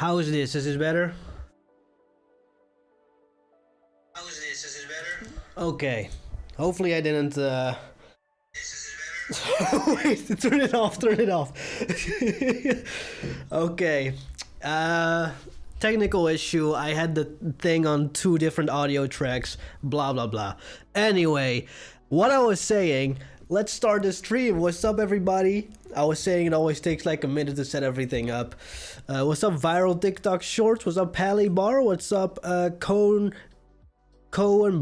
How is this? Is this better? How is this? Is it better? Okay. Hopefully I didn't Is it better? wait, turn it off, turn it off. Okay. Technical issue. I had the thing on 2 different audio tracks, blah blah blah. Anyway, what I was saying, let's start the stream. What's up, everybody? I was saying it always takes like a minute to set everything up. What's up, viral TikTok shorts? What's up, Pally Bar? What's up, Cohen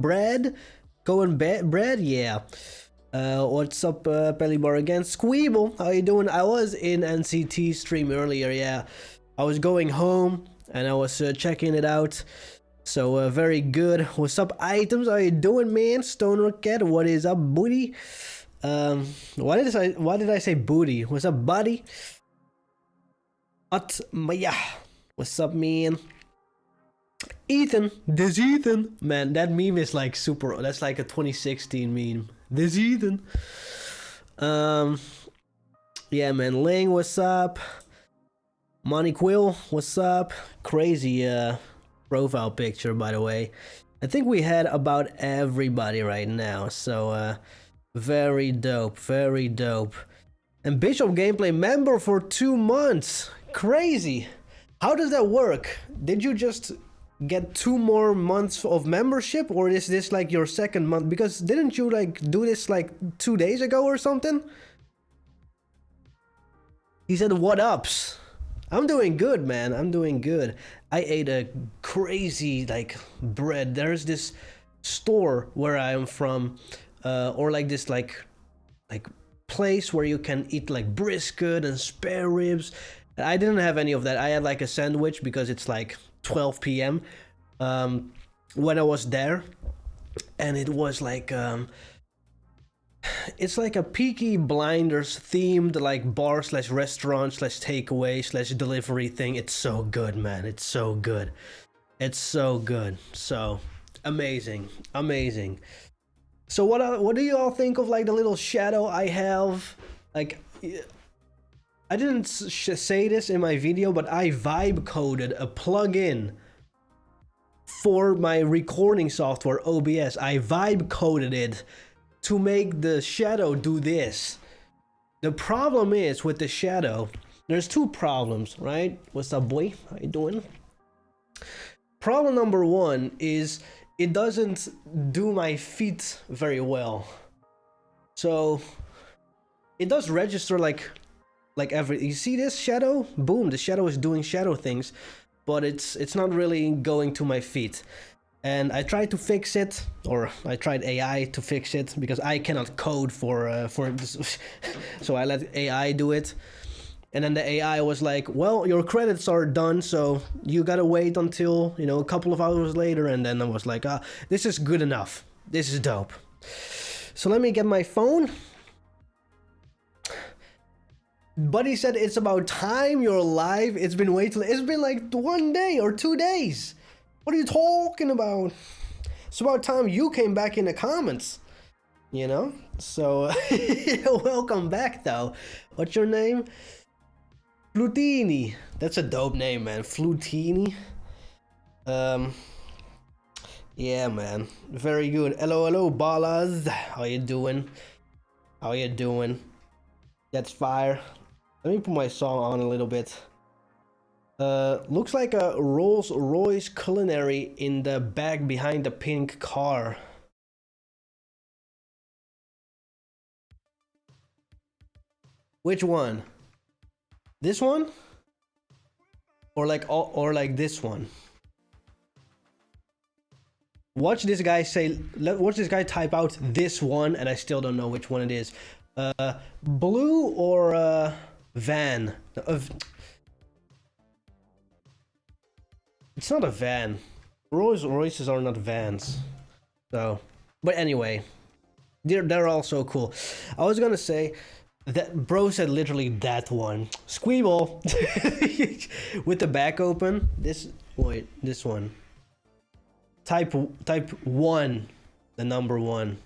Bread? Bread? Yeah. What's up, Pally Bar again? Squeeble, how you doing? I was in NCT stream earlier, yeah. I was going home and I was checking it out. So very good. What's up, items? How you doing, man? Stoner Cat, what is up, booty? Why did I say booty? What's up, buddy? Yeah. What's up, man? Ethan, this Ethan. Man, that meme is like super. That's like a 2016 meme. This Ethan. Yeah, man. Ling, what's up? Money Quill, what's up? Crazy profile picture, by the way. I think we had about everybody right now, so very dope, very dope. And Bishop Gameplay member for 2 months. Crazy. How does that work? Did you just get 2 more months of membership, or is this like your 2nd month? Because didn't you like do this like 2 days ago or something? He said, what ups? I'm doing good, man. I'm doing good. I ate a crazy like bread. There's this store where I am from, or like this like place where you can eat like brisket and spare ribs. I didn't have any of that. I had like a sandwich because it's like 12 p.m. When I was there, and it was like it's like a Peaky Blinders themed like bar slash restaurant slash takeaway slash delivery thing. It's so good, man. It's so good. It's so good. So amazing, amazing. So what do you all think of like the little shadow I have? Like, I didn't say this in my video, but I vibe coded a plugin for my recording software OBS. I vibe coded it to make the shadow do this. The problem is with the shadow, there's 2 problems, right? What's up, boy? How you doing? Problem number 1 is it doesn't do my feet very well. So it does register like every, you see this shadow? Boom, the shadow is doing shadow things, but it's not really going to my feet. And I tried to fix it, or I tried AI to fix it, because I cannot code for this. So I let AI do it. And then the AI was like, well, your credits are done, so you gotta wait until, you know, a couple of hours later. And then I was like, this is good enough. This is dope. So let me get my phone. Buddy said it's about time you're live. It's been it's been like 1 day or 2 days. What are you talking about? It's about time you came back in the comments, you know? So, welcome back, though. What's your name? Flutini. That's a dope name, man. Flutini. Yeah, man. Very good. Hello, hello, Ballas. How you doing? How you doing? That's fire. Let me put my song on a little bit. Looks like a Rolls Royce Culinary in the back behind the pink car. Which one? This one? Or like this one? Watch this guy say, watch this guy type out this one, and I still don't know which one it is. Blue or van? It's not a van. Rolls Royces are not vans. So, but anyway, they're all so cool. I was gonna say that bro said literally that one. Squeeble with the back open. This one. Type 1, the number 1.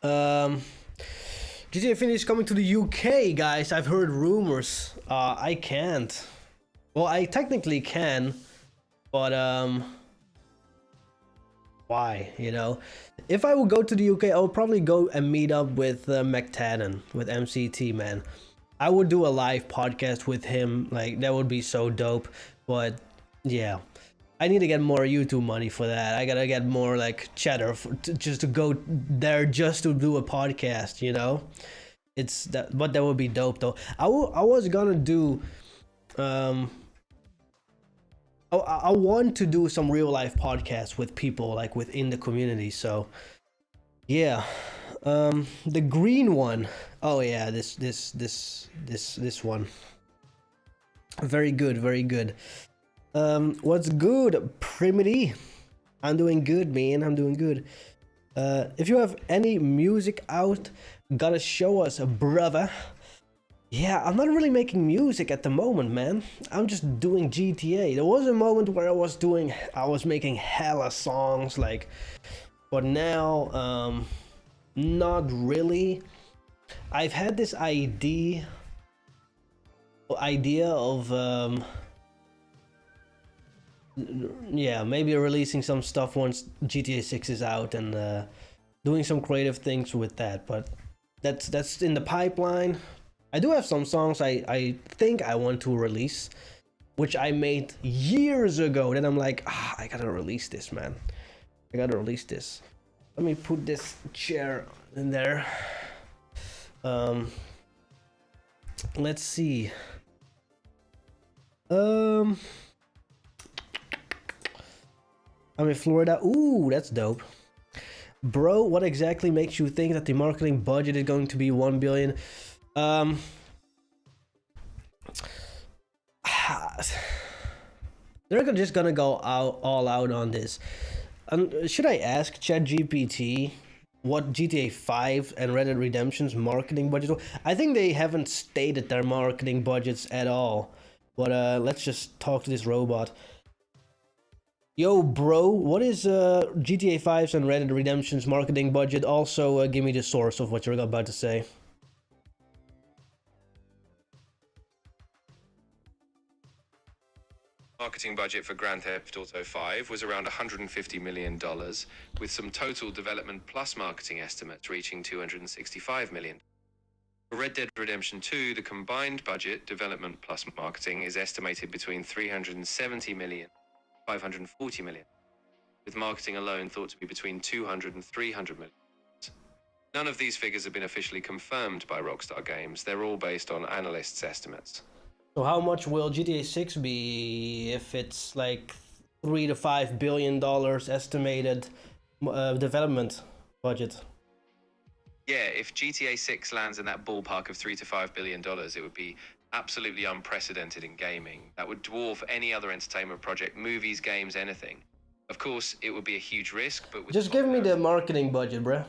GTA Infinity is coming to the UK, guys. I've heard rumors. I can't. Well, I technically can, but why? You know, if I would go to the UK, I would probably go and meet up with McTadden, with MCT, man. I would do a live podcast with him. Like, that would be so dope. But yeah, I need to get more YouTube money for that. I gotta get more like cheddar just to go there just to do a podcast, you know. It's that, but that would be dope though. I was gonna do I want to do some real life podcasts with people like within the community. So yeah, the green one. Oh yeah, this one. Very good, very good. What's good, Primity? I'm doing good, man. I'm doing good. If you have any music out, gotta show us, brother. Yeah, I'm not really making music at the moment, man. I'm just doing GTA. There was a moment where I was making hella songs, like, but now, not really. I've had this idea of, yeah, maybe releasing some stuff once GTA 6 is out and doing some creative things with that, but that's in the pipeline. I do have some songs I think I want to release, which I made years ago. Then I'm like, I gotta release this, man. I gotta release this. Let me put this chair in there. Let's see. I'm in Florida. Ooh, that's dope. Bro, what exactly makes you think that the marketing budget is going to be 1 billion? They're just gonna go all out on this. Should I ask ChatGPT what GTA 5 and Red Dead Redemption's marketing budget was? I think they haven't stated their marketing budgets at all. But let's just talk to this robot. Yo, bro, what is GTA 5's and Red Dead Redemption's marketing budget? Also, give me the source of what you're about to say. Marketing budget for Grand Theft Auto 5 was around $150 million, with some total development plus marketing estimates reaching $265 million. For Red Dead Redemption 2, the combined budget, development plus marketing, is estimated between $370 million and $540 million, with marketing alone thought to be between $200 and $300 million. None of these figures have been officially confirmed by Rockstar Games. They're all based on analysts' estimates. So how much will GTA 6 be if it's like $3 to $5 billion estimated development budget? Yeah, if GTA 6 lands in that ballpark of $3 to $5 billion, it would be absolutely unprecedented in gaming. That would dwarf any other entertainment project, movies, games, anything. Of course, it would be a huge risk, but... Just give me the marketing budget, bruh.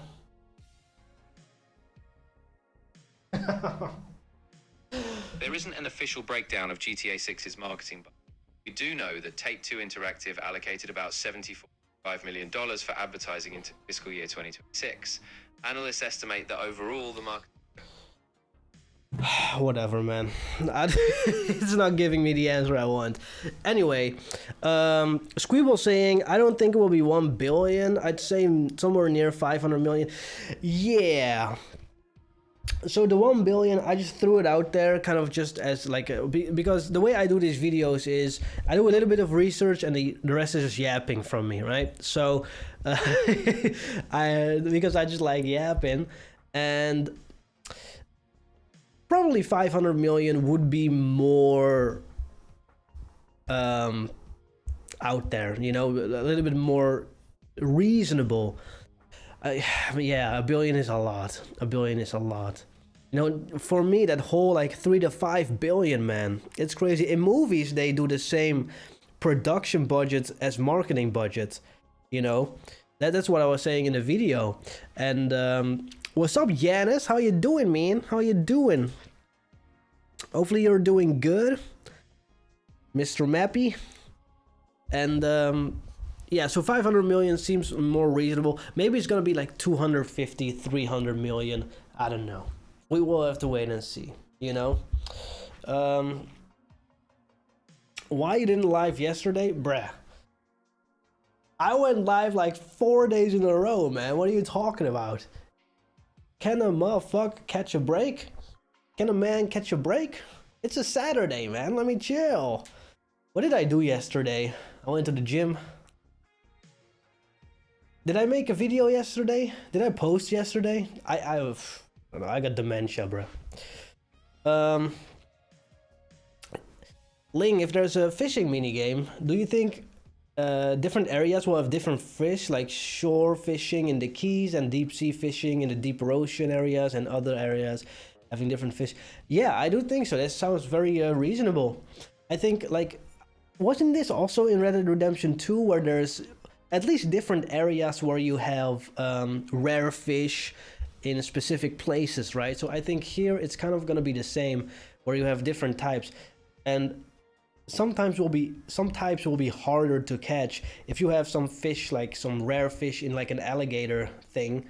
There isn't an official breakdown of GTA 6's marketing budget. We do know that Take-Two Interactive allocated about $75 million for advertising into fiscal year 2026. Analysts estimate that overall the market... Whatever, man. It's not giving me the answer I want. Anyway, Squeeble saying, I don't think it will be 1 billion. I'd say somewhere near 500 million. Yeah. So the 1 billion, I just threw it out there kind of just as like because the way I do these videos is I do a little bit of research and the rest is just yapping from me, right? So because I just like yapping, and probably 500 million would be more out there, you know, a little bit more reasonable. Yeah, 1 billion is a lot. 1 billion is a lot. You know, for me, that whole like 3 to 5 billion, man, it's crazy. In movies, they do the same production budget as marketing budget. You know, that's what I was saying in the video. And what's up, Yanis? How you doing, man? How you doing? Hopefully you're doing good, Mr. Mappy. And yeah, so 500 million seems more reasonable. Maybe it's gonna be like 250, 300 million. I don't know. We will have to wait and see, you know? Why you didn't live yesterday? Bruh. I went live like 4 days in a row, man. What are you talking about? Can a motherfucker catch a break? Can a man catch a break? It's a Saturday, man. Let me chill. What did I do yesterday? I went to the gym. Did I make a video yesterday? Did I post yesterday? I don't know. I got dementia, bro. Ling, if there's a fishing mini game, do you think different areas will have different fish, like shore fishing in the Keys and deep sea fishing in the deeper ocean areas, and other areas having different fish? Yeah, I do think so. That sounds very reasonable. I think, like, wasn't this also in Red Dead Redemption 2, where there's at least different areas where you have rare fish in specific places, right? So I think here it's kind of gonna be the same, where you have different types, and some types will be harder to catch. If you have some fish, like some rare fish in like an alligator thing,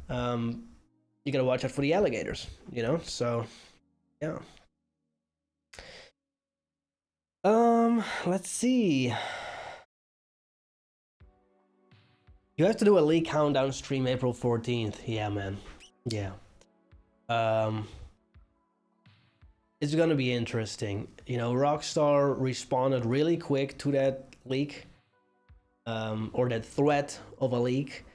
you gotta watch out for the alligators, you know? So yeah. Let's see. You have to do a leak countdown stream April 14th. Yeah, man. Yeah. It's gonna be interesting. You know, Rockstar responded really quick to that leak, or that threat of a leak.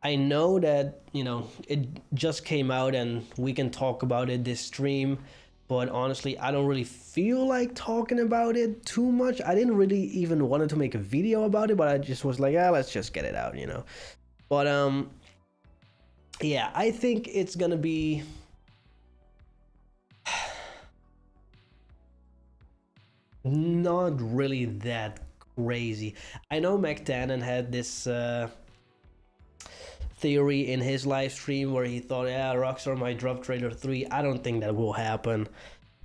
I know that, you know, it just came out and we can talk about it this stream, but honestly, I don't really feel like talking about it too much. I didn't really even wanted to make a video about it, but I just was like, ah, let's just get it out, you know. But yeah, I think it's gonna be not really that crazy. I know McTannen had this theory in his live stream where he thought, yeah, Rockstar might drop trailer 3. I don't think that will happen.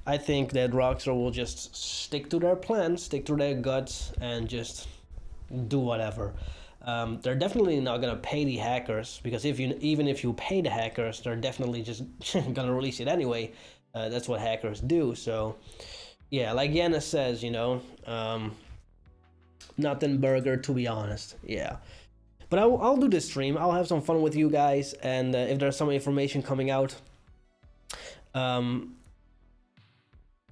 I think that Rockstar will just stick to their plan, stick to their guts, and just do whatever. They're definitely not gonna pay the hackers, because even if you pay the hackers, they're definitely just gonna release it anyway. That's what hackers do. So yeah, like Yana says, you know, nothing burger, to be honest. Yeah. But I'll do this stream. I'll have some fun with you guys, and if there's some information coming out, I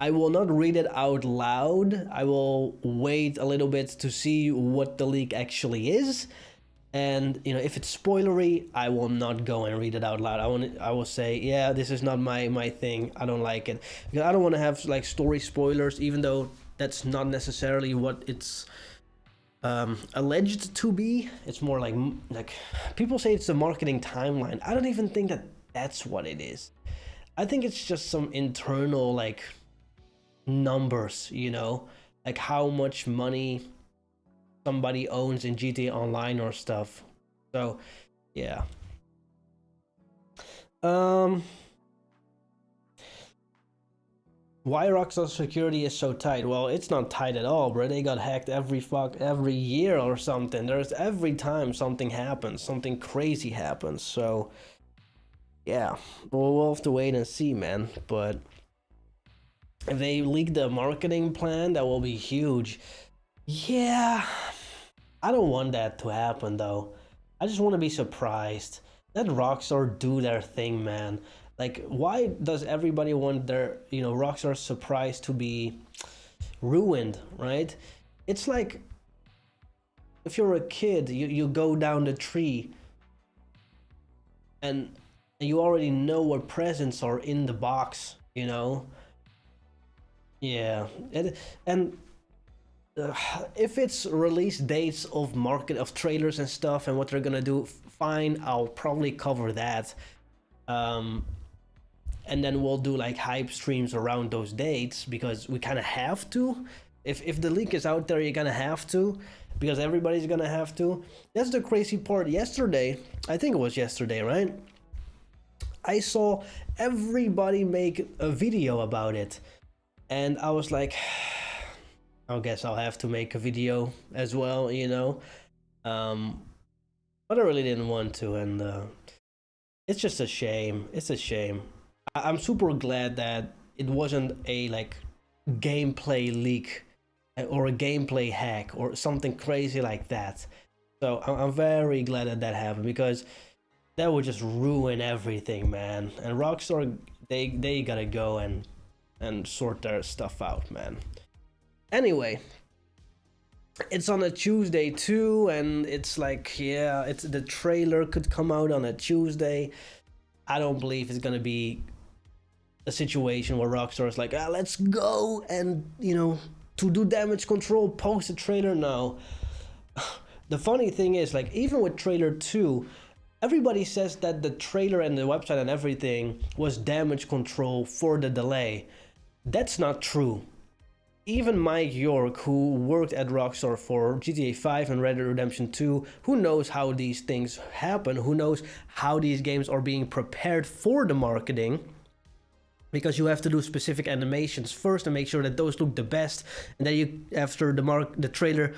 will not read it out loud. I will wait a little bit to see what the leak actually is, and you know, if it's spoilery, I will not go and read it out loud. I will say, yeah, this is not my thing. I don't like it, because I don't want to have like story spoilers, even though that's not necessarily what it's alleged to be. It's more like people say it's the marketing timeline. I don't even think that that's what it is. I think it's just some internal like numbers, you know, like how much money somebody owns in GTA Online or stuff. So yeah. Why Rockstar security is so tight? Well, it's not tight at all, bro. They got hacked every year or something. There's every time something happens, something crazy happens. So yeah, we'll have to wait and see, man. But if they leak the marketing plan, that will be huge. Yeah, I don't want that to happen though. I just want to be surprised. Let Rockstar do their thing, man. Like, why does everybody want their, you know, Rockstar's surprise to be ruined, right? It's like, if you're a kid, you go down the tree and you already know what presents are in the box, you know? Yeah, and if it's release dates of trailers and stuff and what they're gonna do, fine, I'll probably cover that. And then we'll do like hype streams around those dates, because we kind of have to. If the leak is out there, you're gonna have to, because everybody's gonna have to. That's the crazy part. Yesterday, I think it was yesterday, right? I saw everybody make a video about it, and I was like, I guess I'll have to make a video as well, you know. But I really didn't want to, and it's just a shame. It's a shame. I'm super glad that it wasn't a like gameplay leak or a gameplay hack or something crazy like that. So I'm very glad that that happened, because that would just ruin everything, man. And Rockstar, they gotta go and sort their stuff out, man. Anyway, it's on a Tuesday too, and it's like, yeah, it's the trailer could come out on a Tuesday. I don't believe it's gonna be a situation where Rockstar is like, let's go and, you know, to do damage control, post a trailer. No. The funny thing is, like, even with trailer 2, everybody says that the trailer and the website and everything was damage control for the delay. That's not true. Even Mike York, who worked at Rockstar for GTA 5 and Red Dead Redemption 2, who knows how these things happen, who knows how these games are being prepared for the marketing, because you have to do specific animations first and make sure that those look the best, and then you, after the trailer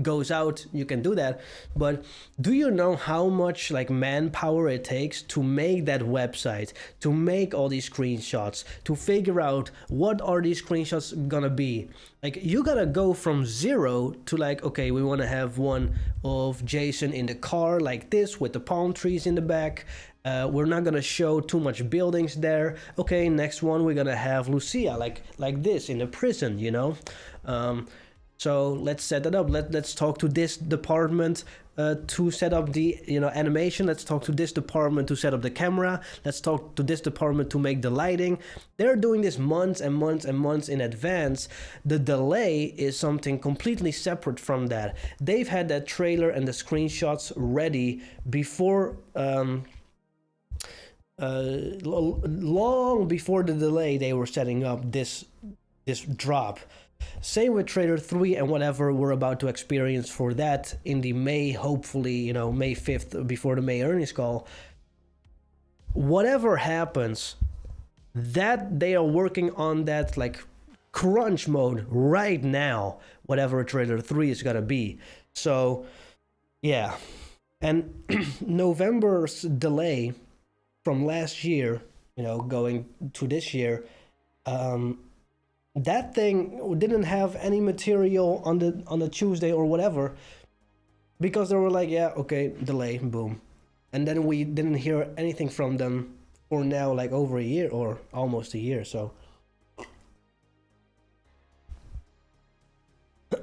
goes out, you can do that. But do you know how much like manpower it takes to make that website, to make all these screenshots, to figure out what are these screenshots gonna be? Like, you gotta go from 0 to like, okay, we want to have one of Jason in the car like this with the palm trees in the back. We're not gonna show too much buildings there. Okay, next one we're gonna have Lucia like this in the prison, you know. So let's set that up. Let's talk to this department to set up the, you know, animation. Let's talk to this department to set up the camera. Let's talk to this department to make the lighting. They're doing this months and months and months in advance. The delay is something completely separate from that. They've had that trailer and the screenshots ready before, long before the delay. They were setting up this drop. Same with trailer 3 and whatever we're about to experience for that in the May, hopefully, you know, May 5th, before the May earnings call. Whatever happens, that they are working on that like crunch mode right now, whatever trailer 3 is gonna be. So yeah, and November's delay from last year, you know, going to this year, that thing didn't have any material on the Tuesday or whatever, because they were like, yeah, okay, delay, boom. And then we didn't hear anything from them for now like over a year or almost a year. So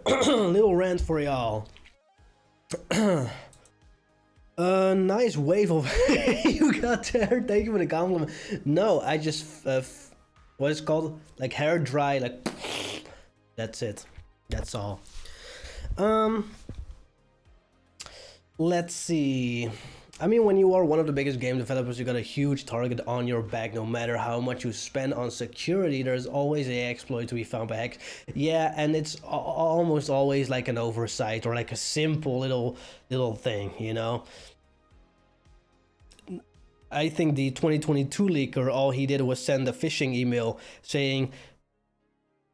little rant for y'all. Nice wave of you got there. Thank you for the compliment. No, I just what is it called, like hair dry, like that's it, that's all. Let's see. I mean, when you are one of the biggest game developers, you got a huge target on your back. No matter how much you spend on security, there's always a exploit to be found by hacks. Yeah, and it's almost always like an oversight or like a simple little thing, you know. I think the 2022 leaker, all he did was send a phishing email saying,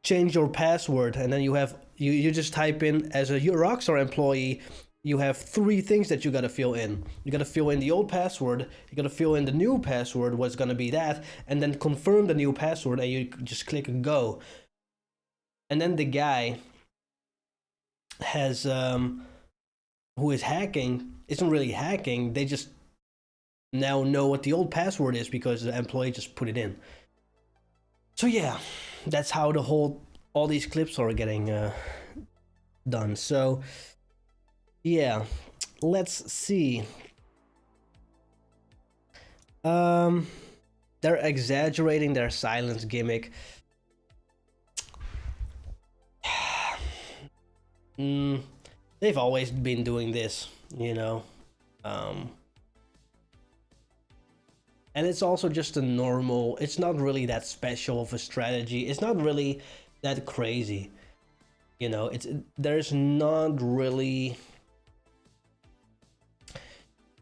change your password, and then you just type in, as a Rockstar employee, you have 3 things that you gotta fill in. You gotta fill in the old password, you gotta fill in the new password, what's gonna be that, and then confirm the new password, and you just click and go. And then the guy has, who is hacking, isn't really hacking, they just now know what the old password is because the employee just put it in. So yeah, that's how all these clips are getting done. So yeah, let's see. They're exaggerating their silence gimmick. They've always been doing this, you know. And it's also just a normal, it's not really that special of a strategy. It's not really that crazy. You know, there's not really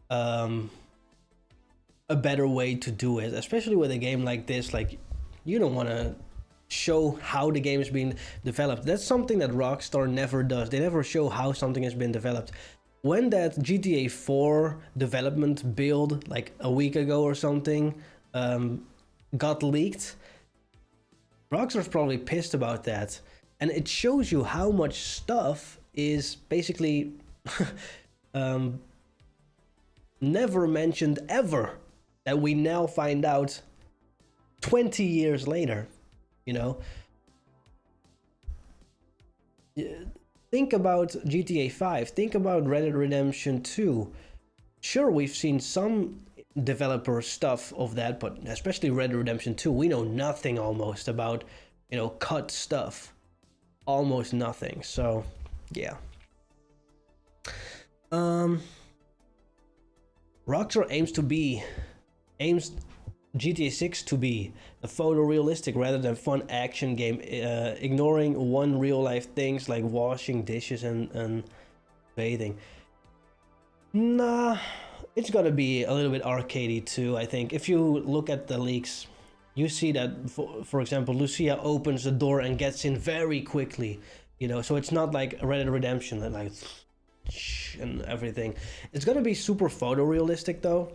a better way to do it, especially with a game like this. Like, you don't want to show how the game is being developed. That's something that Rockstar never does. They never show how something has been developed. When that GTA 4 development build, like a week ago or something, got leaked, Rockstar's probably pissed about that. and it shows you how much stuff is basically never mentioned ever, that we now find out 20 years later, you know. Think about GTA 5, think about Red Dead Redemption 2. Sure, we've seen some developer stuff of that, but especially Red Dead Redemption 2, we know nothing almost about, you know, cut stuff. Almost nothing. So, yeah. Rockstar aims GTA 6 to be a photorealistic rather than fun action game, ignoring one real life things like washing dishes and bathing. Nah, it's gonna be a little bit arcadey too, I think. If you look at the leaks, you see that, for example, Lucia opens the door and gets in very quickly, you know, so it's not like Red Dead Redemption and like and everything. It's gonna be super photorealistic though,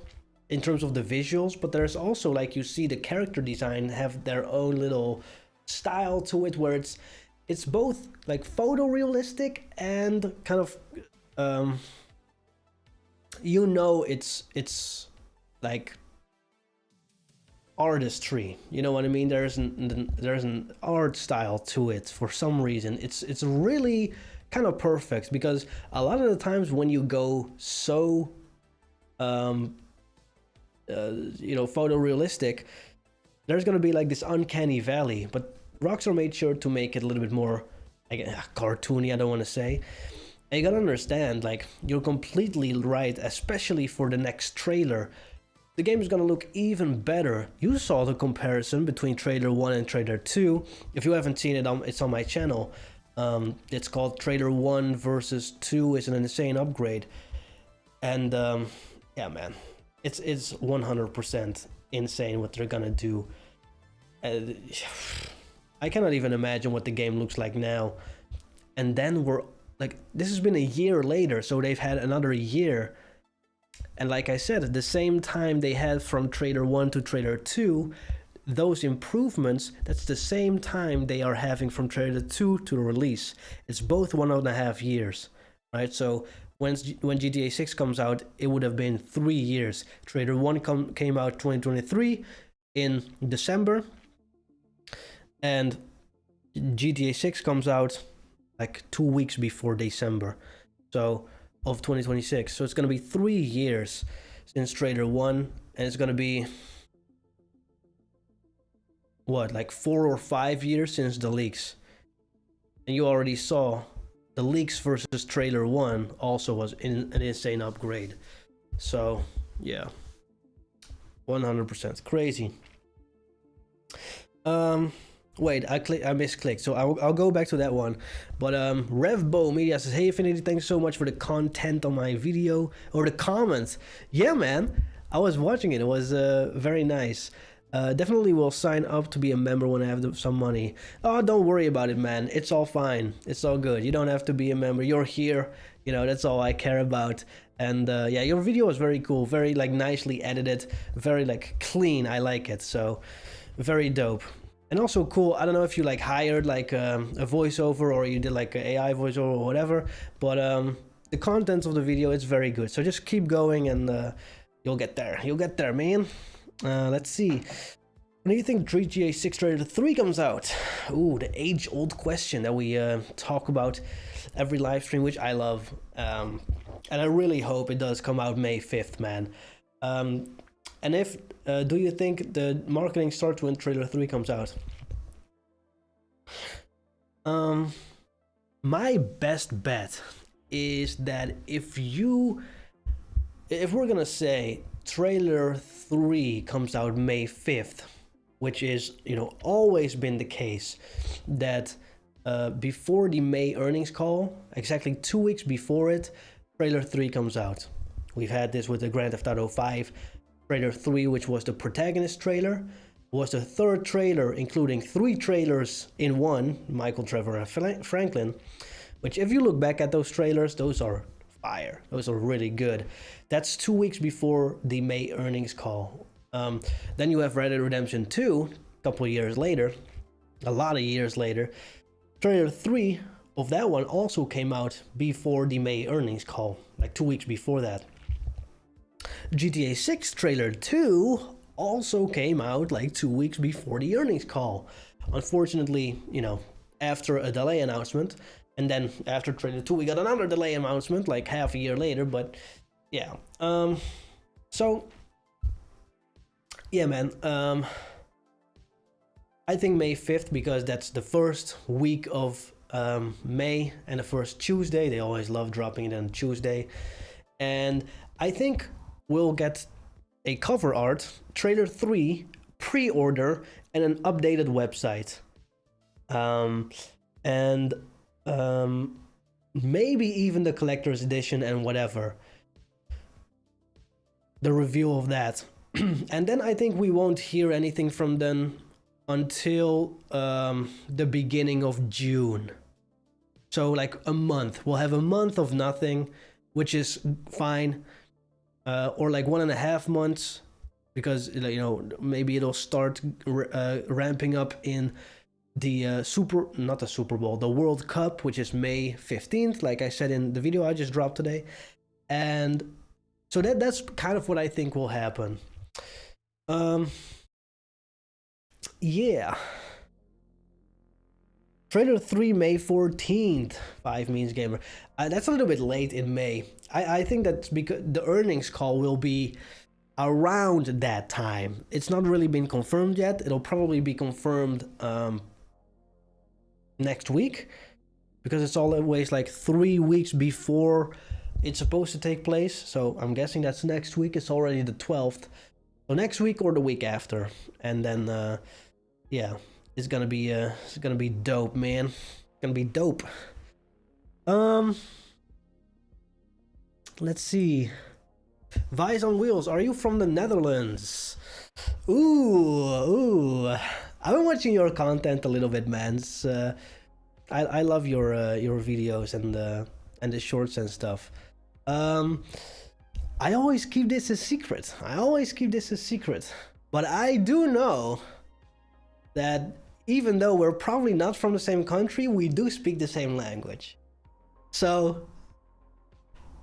in terms of the visuals, but there's also, like, you see the character design have their own little style to it, where it's both like photorealistic and kind of you know, it's like artistry, you know what I mean? There's an art style to it for some reason. It's really kind of perfect, because a lot of the times when you go so you know, photorealistic, there's gonna be like this uncanny valley, but Rockstar made sure to make it a little bit more, again, cartoony, I don't want to say. And you gotta understand, like, you're completely right, especially for the next trailer. The game is gonna look even better. You saw the comparison between trailer 1 and trailer 2. If you haven't seen it, it's on my channel. It's called Trailer 1 versus 2 is an insane upgrade. And yeah, man, it's 100% insane what they're gonna do. I cannot even imagine what the game looks like now. And then we're like, this has been a year later, so they've had another year. And like I said, at the same time they had from trailer 1 to trailer 2, those improvements, that's the same time they are having from trailer 2 to the release. It's both 1.5 years, right? So when GTA 6 comes out, it would have been 3 years. Trailer 1 came out 2023 in December, and GTA 6 comes out like 2 weeks before December, so of 2026. So it's gonna be 3 years since trailer 1, and it's gonna be what, like 4 or 5 years since the leaks. And you already saw the leaks versus trailer 1 also was an insane upgrade. So yeah, 100% crazy. Wait, I misclicked, so I'll go back to that one. But Revbo Media says, hey Infinity, thanks so much for the content on my video, or the comments. Yeah, man, I was watching it. It was very nice. Definitely will sign up to be a member when I have some money. Oh, don't worry about it, man. It's all fine. It's all good. You don't have to be a member. You're here. You know, that's all I care about. And yeah, your video was very cool. Very like nicely edited. Very like clean. I like it. So very dope. And also cool, I don't know if you like hired like a voiceover or you did like an AI voiceover or whatever, but the content of the video is very good. So just keep going and you'll get there. You'll get there, man. Let's see. When do you think GTA 6 trailer 3 comes out? Ooh, the age-old question that we talk about every live stream, which I love. And I really hope it does come out May 5th, man. And if, do you think the marketing starts when trailer 3 comes out? My best bet is that if we're gonna say trailer 3 comes out May 5th, which is, you know, always been the case, that before the May earnings call, exactly 2 weeks before it, trailer 3 comes out. We've had this with the Grand Theft Auto 5. Trailer 3, which was the protagonist trailer, was the third trailer, including 3 trailers in one, Michael, Trevor, and Franklin, which if you look back at those trailers, those are fire. Those are really good. That's 2 weeks before the May earnings call. Then you have Red Dead Redemption 2, a couple of years later, a lot of years later. Trailer 3 of that one also came out before the May earnings call, like 2 weeks before that. GTA 6 Trailer 2 also came out like 2 weeks before the earnings call. Unfortunately, you know, after a delay announcement, and then after Trailer 2 we got another delay announcement like half a year later, but yeah. So yeah, man, I think May 5th, because that's the first week of May and the first Tuesday. They always love dropping it on Tuesday. And I think we'll get a cover art, Trailer 3, pre-order, and an updated website. Maybe even the collector's edition and whatever. The review of that. And then I think we won't hear anything from them until the beginning of June. So like a month. We'll have a month of nothing, which is fine. Or like 1.5 months, because, you know, maybe it'll start ramping up in the not the Super Bowl, the World Cup, which is May 15th, like I said in the video I just dropped today. And so that's kind of what I think will happen. Yeah. Trailer 3, May 14th. 5 means gamer. That's a little bit late in May. I think that's because the earnings call will be around that time. It's not really been confirmed yet. It'll probably be confirmed next week, because it's always like 3 weeks before it's supposed to take place. So I'm guessing that's next week. It's already the 12th. So next week or the week after. And then yeah, it's gonna be dope, man. It's gonna be dope. Let's see. Vice on Wheels, are you from the Netherlands? Ooh. I've been watching your content a little bit, man. It's, I love your videos and the shorts and stuff. I always keep this a secret. But I do know that even though we're probably not from the same country, we do speak the same language. So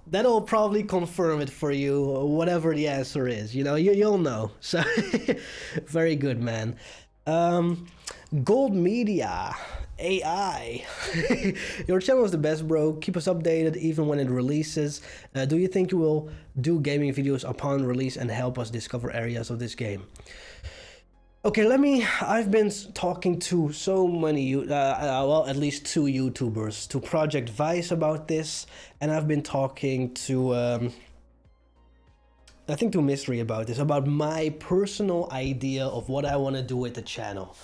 that'll probably confirm it for you, whatever the answer is. You know, you'll know. So very good, man. Gold Media AI. Your channel is the best, bro. Keep us updated even when it releases. Do you think you will do gaming videos upon release and help us discover areas of this game? Okay, I've been talking to so many, well, at least 2 YouTubers, to Project Vice about this, and I've been talking to, I think to Mystery about this, about my personal idea of what I want to do with the channel.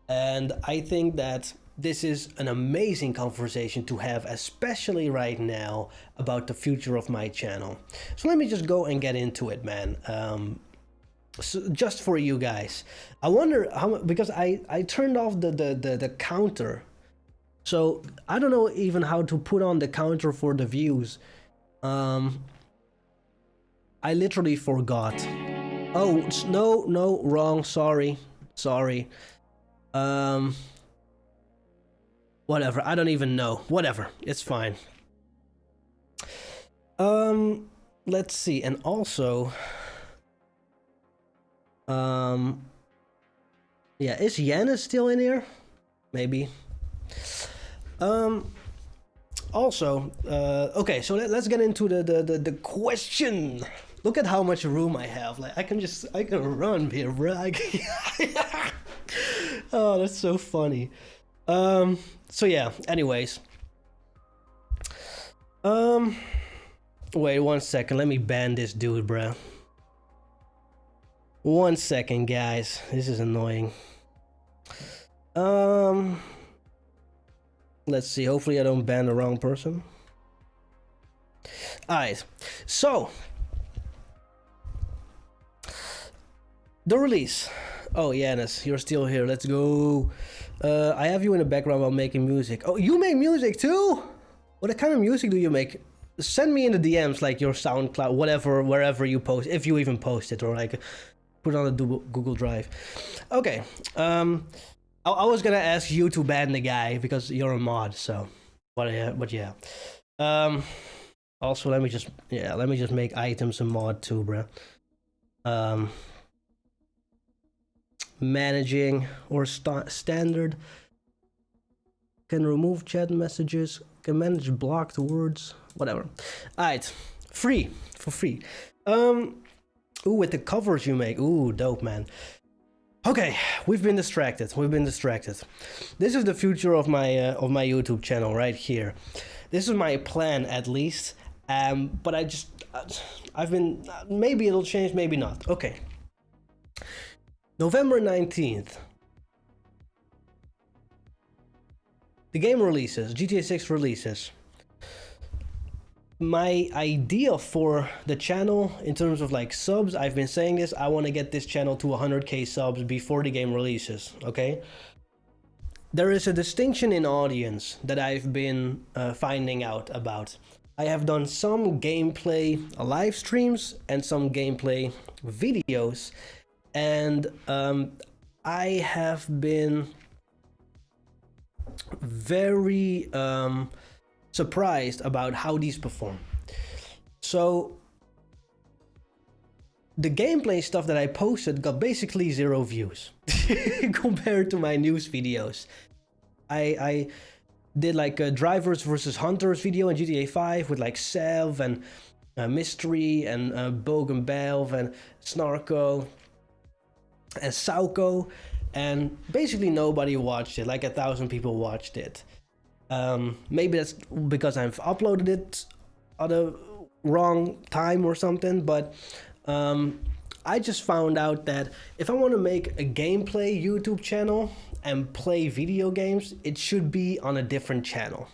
And I think that this is an amazing conversation to have, especially right now, about the future of my channel. So let me just go and get into it, man. So just for you guys, I wonder how, because I turned off the counter, so I don't know even how to put on the counter for the views. I literally forgot. Oh no, wrong, sorry. Whatever, I don't even know. Whatever, it's fine. Let's see, and also yeah, is Yanis still in here? Maybe. Also, okay, so let's get into the question. Look at how much room I have. Like I can run here, bro. Oh, that's so funny. So yeah, anyways. Wait 1 second, let me ban this dude, bro. 1 second, guys. This is annoying. Let's see. Hopefully I don't ban the wrong person. Alright. So the release. Oh, Yanis, you're still here. Let's go. I have you in the background while making music. Oh, you make music too? What kind of music do you make? Send me in the DMs, like your SoundCloud, whatever, wherever you post, if you even post it, or like put it on the Google Drive. Okay. I was gonna ask you to ban the guy because you're a mod, so but yeah. Also let me just make items a mod too, bro. Managing or standard, can remove chat messages, can manage blocked words, whatever. Alright, for free. Ooh, with the covers you make, ooh, dope, man. Okay, we've been distracted. This is the future of my YouTube channel right here. This is my plan, at least. But I've been, maybe it'll change, maybe not. Okay. November 19th. The game releases, GTA 6 releases. My idea for the channel in terms of like subs, I've been saying this, I want to get this channel to 100k subs before the game releases, okay? There is a distinction in audience that I've been finding out about. I have done some gameplay live streams and some gameplay videos, and I have been very surprised about how these perform. So the gameplay stuff that I posted got basically 0 views compared to my news videos. I did like a drivers versus hunters video in GTA 5 with like Sev and Mystery and Bogan Belv and Snarko and Sauko, and basically nobody watched it. Like 1,000 people watched it. Maybe that's because I've uploaded it at a wrong time or something, but I just found out that if I want to make a gameplay YouTube channel and play video games, it should be on a different channel.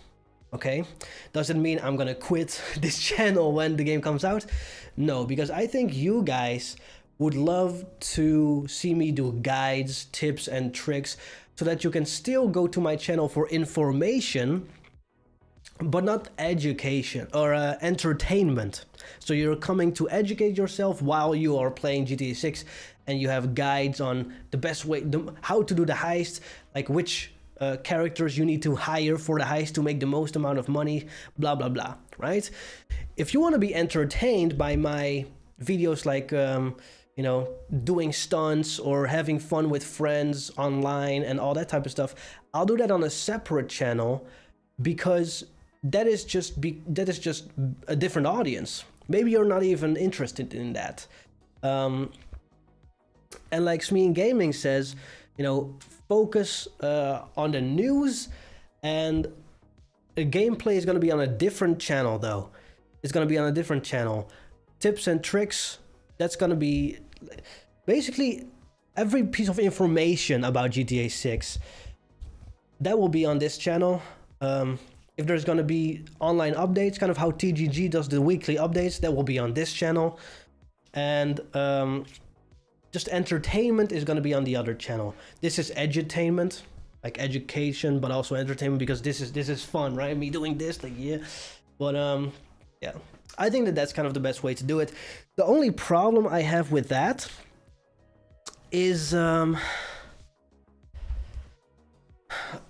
Okay? Doesn't mean I'm gonna quit this channel when the game comes out. No, because I think you guys would love to see me do guides, tips, and tricks so that you can still go to my channel for information, but not education or entertainment. So you're coming to educate yourself while you are playing GTA 6, and you have guides on the best way, how to do the heist, like which characters you need to hire for the heist to make the most amount of money, blah, blah, blah, right? If you want to be entertained by my videos like, you know, doing stunts or having fun with friends online and all that type of stuff, I'll do that on a separate channel, because that is just a different audience. Maybe you're not even interested in that. And like Smeen Gaming says, you know, focus on the news, and the gameplay is going to be on a different channel though. It's going to be on a different channel. Tips and tricks, that's going to be basically every piece of information about GTA 6. That will be on this channel. If there's going to be online updates, kind of how TGG does the weekly updates, that will be on this channel. And just entertainment is going to be on the other channel. This is edutainment, like education, but also entertainment, because this is fun, right? Me doing this, like, yeah. But yeah, I think that that's kind of the best way to do it. The only problem I have with that is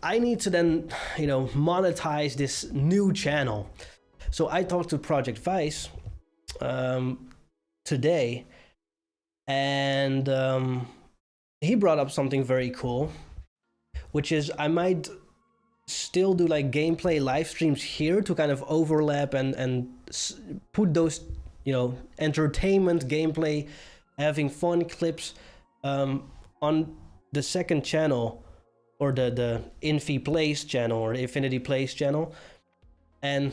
I need to then, you know, monetize this new channel. So I talked to Project Vice today, and he brought up something very cool, which is I might still do like gameplay live streams here to kind of overlap and put those, you know, entertainment, gameplay, having fun clips on the second channel, or the Infi Plays channel, or the Infinity Plays channel. And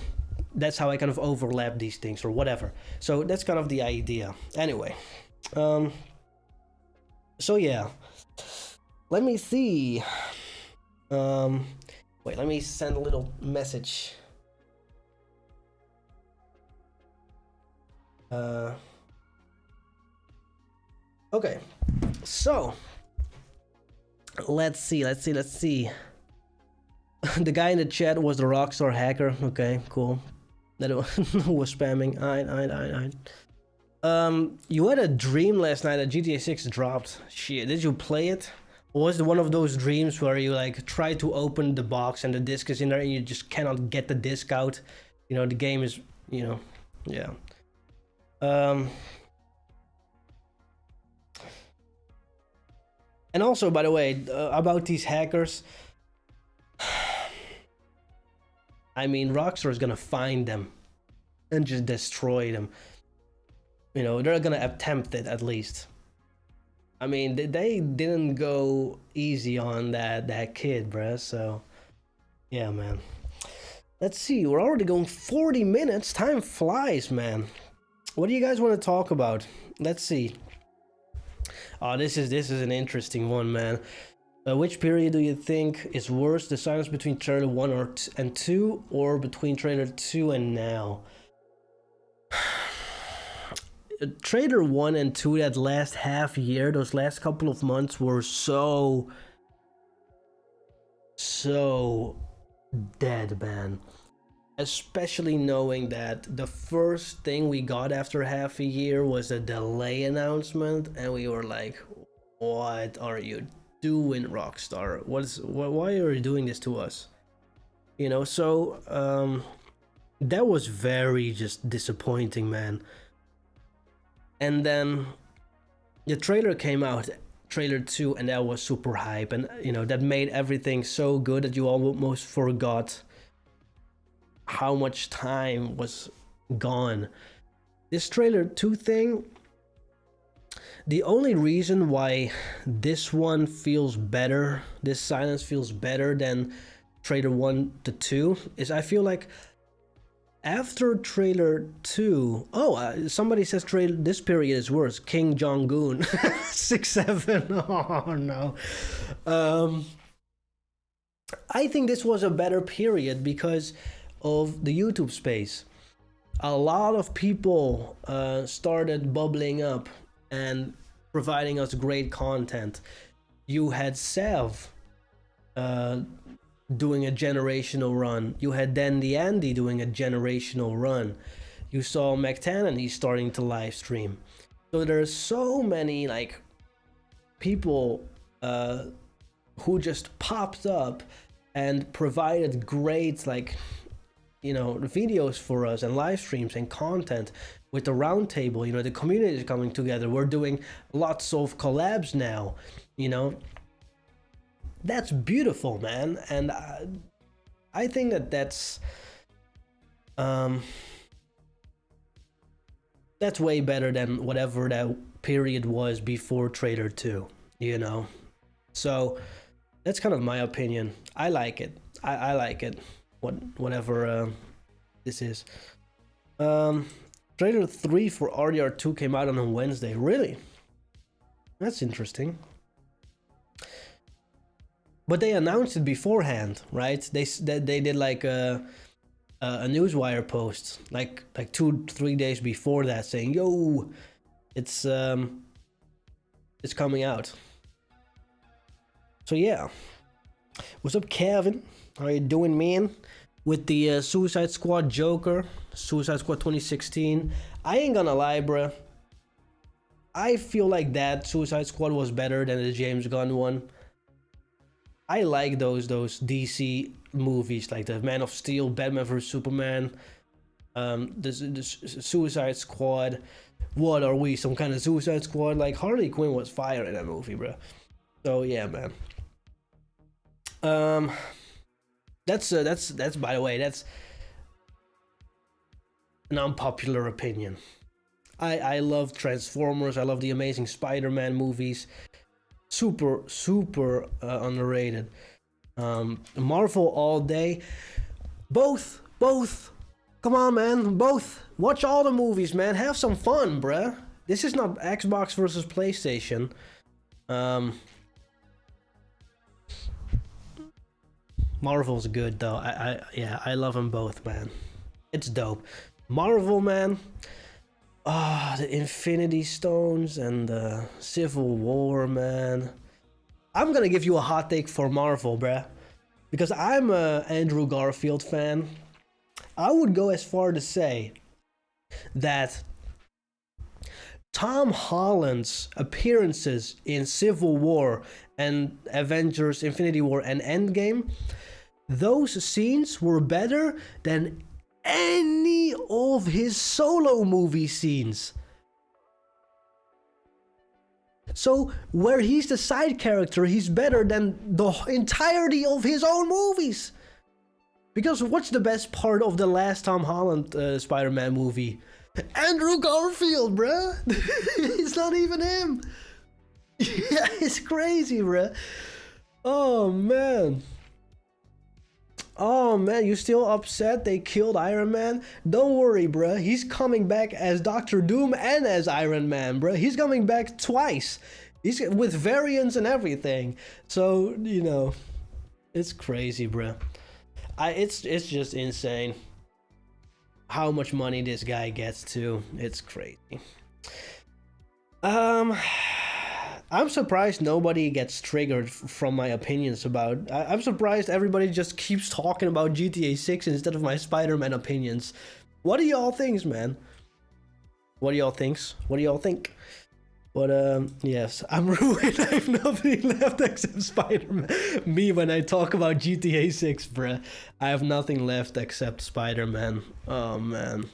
that's how I kind of overlap these things or whatever. So that's kind of the idea. Anyway, so yeah, let me see. Wait, let me send a little message. Okay, so let's see. The guy in the chat was the Rockstar hacker. Okay, cool. That was spamming. Alright. You had a dream last night that GTA 6 dropped. Shit, did you play it? Was it one of those dreams where you like try to open the box and the disc is in there and you just cannot get the disc out? You know, the game is, you know, yeah. And also, by the way, about these hackers, I mean, Rockstar is gonna find them and just destroy them. You know, they're gonna attempt it at least. I mean, they didn't go easy on that kid, bruh. So, yeah, man. Let's see. We're already going 40 minutes. Time flies, man. What do you guys want to talk about? Let's see. Oh, this is an interesting one, man. Which period do you think is worse? The silence between trailer 1 and 2, or between trailer 2 and now? Trailer 1 and 2, that last half year, those last couple of months were so dead, man. Especially knowing that the first thing we got after half a year was a delay announcement, and we were like, what are you doing, Rockstar? Why are you doing this to us? You know, so that was very just disappointing, man. And then the trailer came out, trailer 2, and that was super hype, and you know, that made everything so good that you almost forgot how much time was gone. This trailer 2 thing, the only reason why this one feels better, this silence feels better than trailer 1 to 2, is I feel like after trailer 2, somebody says this period is worse. King Jong-un 6-7. Oh no. I think this was a better period because of the YouTube space. A lot of people started bubbling up and providing us great content. You had Sev doing a generational run. You had Dan the Andy doing a generational run. You saw McTannany starting to live stream. So there's so many like people who just popped up and provided great like, you know, videos for us and live streams and content with the roundtable. You know, the community is coming together. We're doing lots of collabs now, you know. That's beautiful, man. And I think that's way better than whatever that period was before trailer 2, you know. So that's kind of my opinion. I like it. I like it. Whatever this is. Trailer 3 for RDR2 came out on a Wednesday. Really? That's interesting. But they announced it beforehand, right? They did like a newswire post like 2-3 days before that saying, yo, it's coming out. So yeah. What's up, Kevin? How you doing, man? With the Suicide Squad Joker, Suicide Squad 2016. I ain't gonna lie, bruh. I feel like that Suicide Squad was better than the James Gunn one. I like those DC movies, like the Man of Steel, Batman vs Superman, the Suicide Squad. What are we, some kind of Suicide Squad? Like Harley Quinn was fire in that movie, bruh. So yeah, man. That's by the way, that's an unpopular opinion. I love Transformers. I love the Amazing Spider-Man movies. Super underrated. Marvel all day. Both. Come on, man. Both. Watch all the movies, man. Have some fun, bruh. This is not Xbox versus PlayStation. Marvel's good though. I love them both, man. It's dope. Marvel, man. The Infinity Stones and the Civil War, man. I'm gonna give you a hot take for Marvel, bruh. Because I'm a Andrew Garfield fan. I would go as far to say that Tom Holland's appearances in Civil War and Avengers Infinity War and Endgame, those scenes were better than any of his solo movie scenes. So where he's the side character, he's better than the entirety of his own movies. Because what's the best part of the last Tom Holland Spider-Man movie? Andrew Garfield, bruh. It's not even him. Yeah, it's crazy, bruh. Oh man. Oh man, you still upset they killed Iron Man? Don't worry, bruh. He's coming back as Doctor Doom and as Iron Man, bruh. He's coming back twice. He's with variants and everything. So, you know, it's crazy, bruh. It's just insane how much money this guy gets too. It's crazy. I'm surprised nobody gets triggered from my opinions about... I'm surprised everybody just keeps talking about GTA 6 instead of my Spider-Man opinions. What do y'all think, man? What do y'all think? What do y'all think? But, yes, I'm ruined. I have nothing left except Spider-Man. Me when I talk about GTA 6, bruh. I have nothing left except Spider-Man. Oh, man.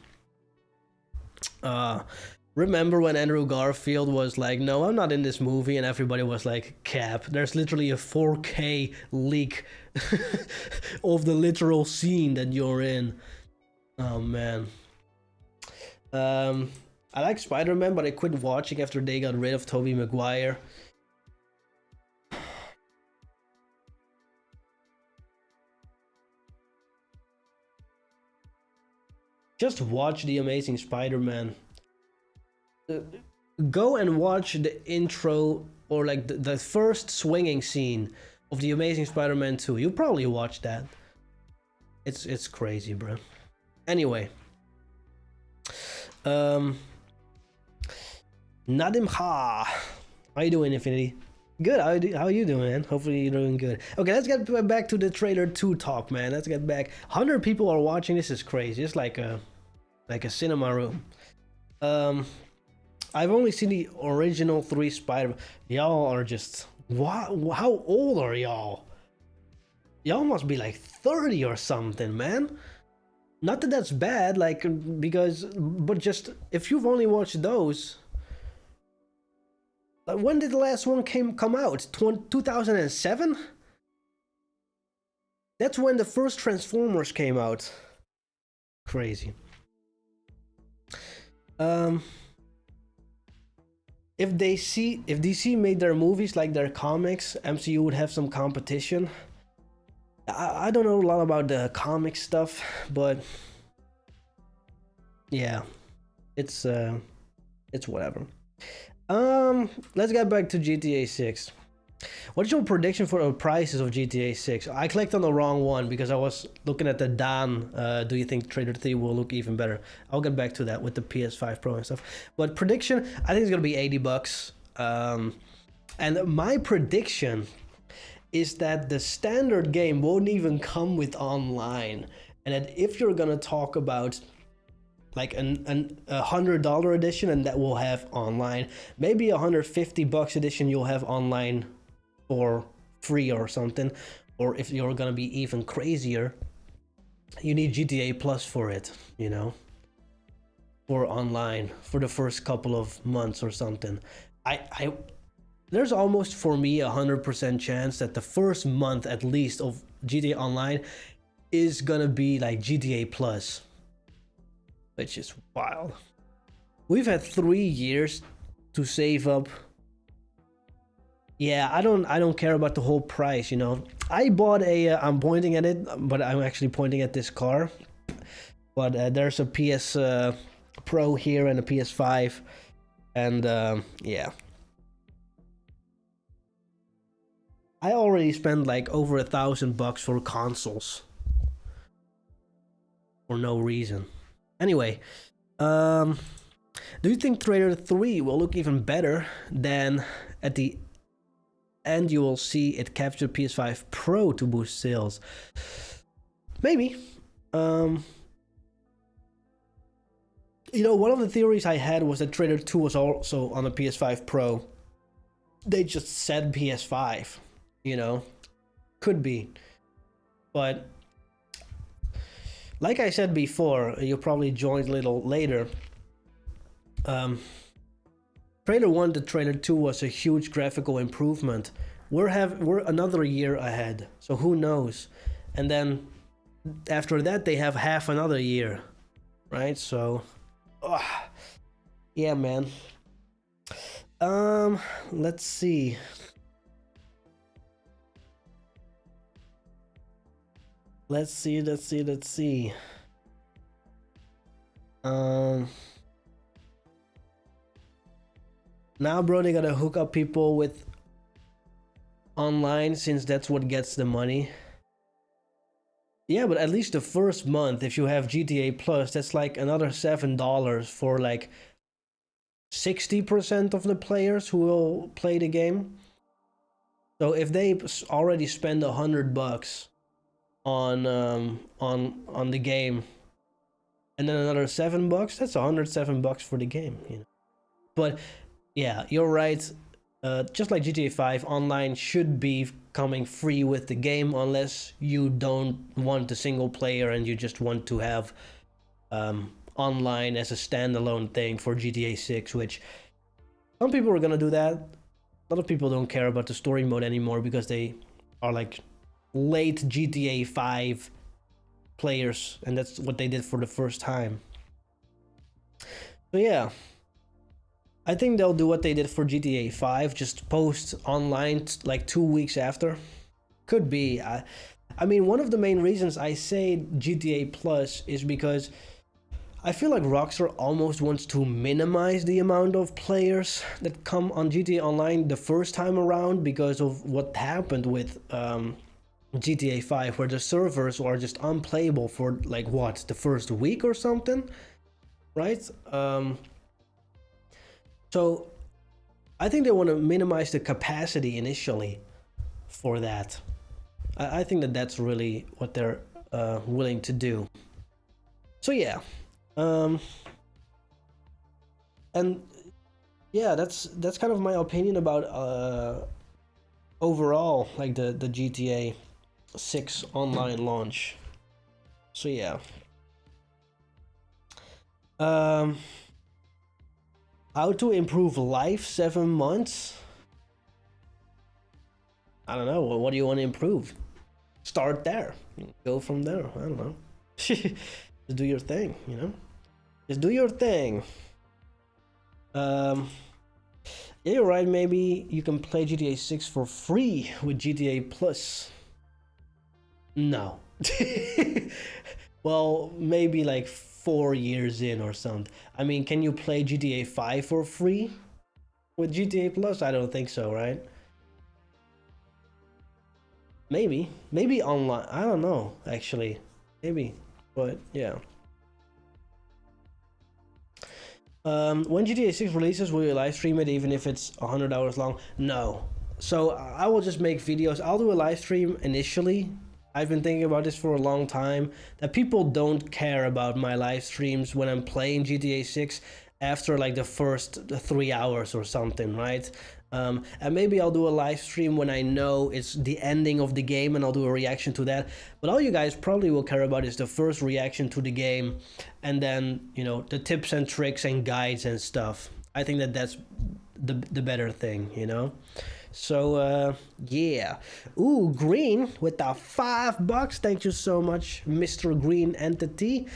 Remember when Andrew Garfield was like, no, I'm not in this movie, and everybody was like, cap. There's literally a 4K leak of the literal scene that you're in. Oh, man. I like Spider-Man, but I quit watching after they got rid of Tobey Maguire. Just watch The Amazing Spider-Man. Go and watch the intro or like the first swinging scene of The Amazing Spider-Man 2. You'll probably watch that. It's crazy, bro. Anyway. Nadim Ha. How you doing, Infinity? Good. How you doing, man? Hopefully you're doing good. Okay, let's get back to the trailer 2 talk, man. Let's get back. 100 people are watching. This is crazy. It's like a cinema room. I've only seen the original 3 Spider-Man. Y'all are just... How old are y'all? Y'all must be like 30 or something, man. Not that that's bad, like, because... But just, if you've only watched those... Like, when did the last one come out? 2007? That's when the first Transformers came out. Crazy. If DC made their movies like their comics, MCU would have some competition. I don't know a lot about the comic stuff, but yeah, it's whatever. Let's get back to GTA 6. What's your prediction for the prices of GTA 6? I clicked on the wrong one because I was looking at the Dan. Do you think Trader 3 will look even better? I'll get back to that with the PS5 Pro and stuff. But prediction, I think it's gonna be $80. And my prediction is that the standard game won't even come with online, and that if you're gonna talk about like a $100 edition, and that will have online, maybe $150 edition you'll have online for free or something, or if you're gonna be even crazier, you need GTA Plus for it, you know, for online for the first couple of months or something. There's almost for me 100% chance that the first month at least of GTA Online is gonna be like GTA Plus, which is wild. We've had 3 years to save up. Yeah, I don't care about the whole price, you know. I bought a I'm pointing at it, but I'm actually pointing at this car. But there's a PS Pro here and a PS5, and yeah. I already spent like over $1,000 for consoles for no reason. Anyway, do you think Trader 3 will look even better than at the end you will see it capture PS5 Pro to boost sales? You know, one of the theories I had was that Trailer 2 was also on the PS5 Pro. They just said PS5, you know? Could be. But like I said before, you probably joined a little later. Trailer 1 to Trailer 2 was a huge graphical improvement. We're another year ahead, so who knows? And then after that they have half another year, right? So yeah, man. Let's see. Let's see. Now, bro, they gotta hook up people with online since that's what gets the money. Yeah, but at least the first month, if you have GTA Plus, that's like another $7 for like 60% of the players who will play the game. So if they already spend $100 on the game, and then another $7, that's $107 for the game, you know. But yeah, you're right. Just like GTA 5, online should be coming free with the game, unless you don't want the single player and you just want to have online as a standalone thing for GTA 6, which some people are gonna do that. A lot of people don't care about the story mode anymore because they are like late GTA 5 players, and that's what they did for the first time. So yeah, I think they'll do what they did for GTA 5, just post online like 2 weeks after. Could be. I mean, one of the main reasons I say GTA Plus is because I feel like Rockstar almost wants to minimize the amount of players that come on GTA Online the first time around because of what happened with GTA 5, where the servers are just unplayable for like what, the first week or something, right? So I think they want to minimize the capacity initially for that. I think that that's really what they're willing to do. So yeah, and yeah, that's kind of my opinion about overall, like the GTA 6 online launch. So yeah. How to improve life 7 months? I don't know. What do you want to improve? Start there. Go from there. I don't know. Just do your thing, you know? Just do your thing. Yeah, you're right. Maybe you can play GTA 6 for free with GTA Plus. No. Well, maybe like 4 years in or something. I mean, can you play GTA 5 for free with GTA Plus? I don't think so, right? Maybe online. I don't know, actually. Maybe, but yeah. When GTA 6 releases, will you live stream it even if it's 100 hours long? No. So I will just make videos. I'll do a live stream initially. I've been thinking about this for a long time, that people don't care about my live streams when I'm playing GTA 6 after like the first 3 hours or something, right? And maybe I'll do a live stream when I know it's the ending of the game and I'll do a reaction to that. But all you guys probably will care about is the first reaction to the game, and then, you know, the tips and tricks and guides and stuff. I think that that's the better thing, you know? So yeah. Ooh, Green with the $5. Thank you so much, Mr. Green Entity.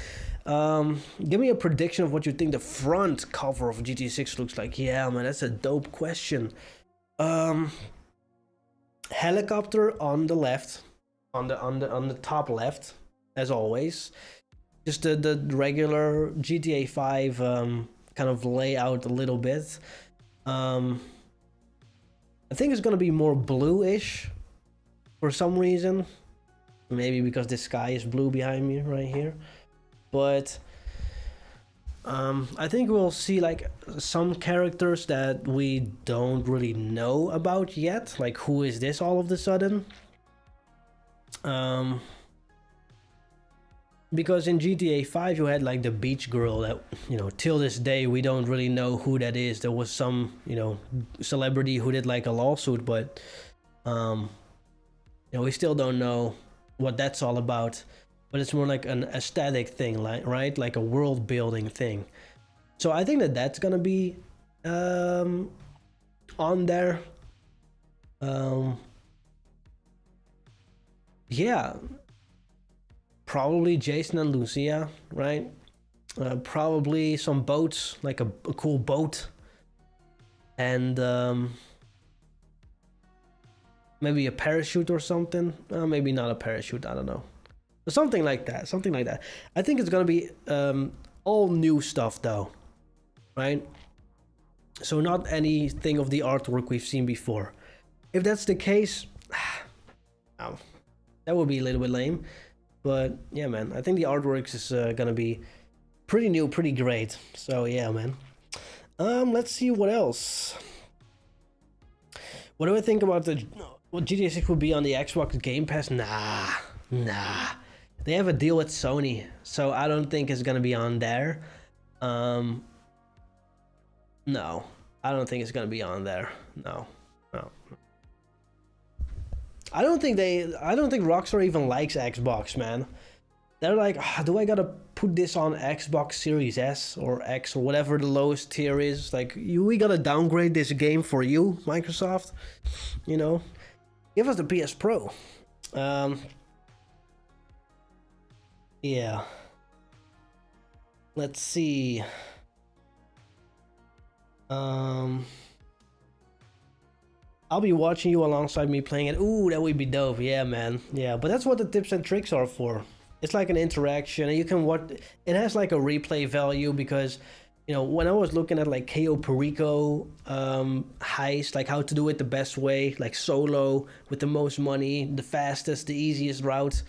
Give me a prediction of what you think the front cover of GTA 6 looks like. Yeah, man, that's a dope question. Helicopter on the left, on the top left, as always. Just the regular GTA 5 kind of layout a little bit. I think it's gonna be more bluish for some reason. Maybe because the sky is blue behind me right here. But I think we'll see like some characters that we don't really know about yet. Like, who is this all of a sudden? because in GTA 5 you had like the beach girl that, you know, till this day we don't really know who that is. There was some, you know, celebrity who did like a lawsuit, but you know, we still don't know what that's all about. But it's more like an aesthetic thing, like, right, like a world building thing. So I think that that's gonna be on there. Yeah, probably Jason and Lucia, right? Probably some boats, like a cool boat, and maybe a parachute or something. Maybe not a parachute, I don't know. Something like that, something like that. I think it's gonna be all new stuff though, right? So not anything of the artwork we've seen before. If that's the case, oh, that would be a little bit lame. But yeah, man, I think the artwork is gonna be pretty new, pretty great. So yeah, man. Let's see what else. What do I think about the GTA 6 will be on the Xbox Game Pass? Nah. They have a deal with Sony, so I don't think it's gonna be on there. No, I don't think it's gonna be on there. No. I don't think Rockstar even likes Xbox, man. They're like, do I gotta put this on Xbox Series S or X or whatever the lowest tier is? Like, we gotta downgrade this game for you, Microsoft. You know, give us the PS Pro. Yeah. Let's see. I'll be watching you alongside me playing it. Ooh, that would be dope. Yeah, man. Yeah, but that's what the tips and tricks are for. It's like an interaction, and you can watch. It has like a replay value because, you know, when I was looking at like Cayo Perico heist, like how to do it the best way, like solo with the most money, the fastest, the easiest route.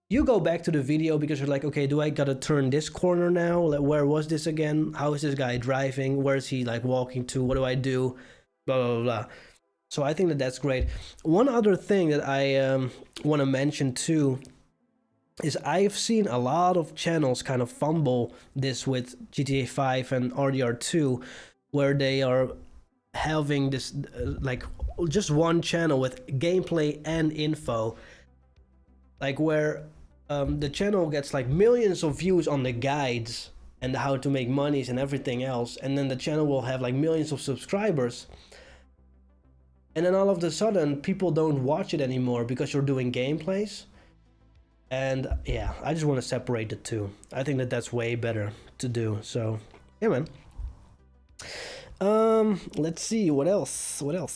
You go back to the video because you're like, okay, do I gotta turn this corner now? Like, where was this again? How is this guy driving? Where is he like walking to? What do I do? Blah, blah, blah. So I think that that's great. One other thing that I want to mention too is I've seen a lot of channels kind of fumble this with GTA 5 and RDR2, where they are having this like just one channel with gameplay and info, like where the channel gets like millions of views on the guides and how to make monies and everything else, and then the channel will have like millions of subscribers, and then all of a sudden people don't watch it anymore because you're doing gameplays. And yeah, I just want to separate the two. I think that that's way better to do. So yeah, man. Let's see what else. Let's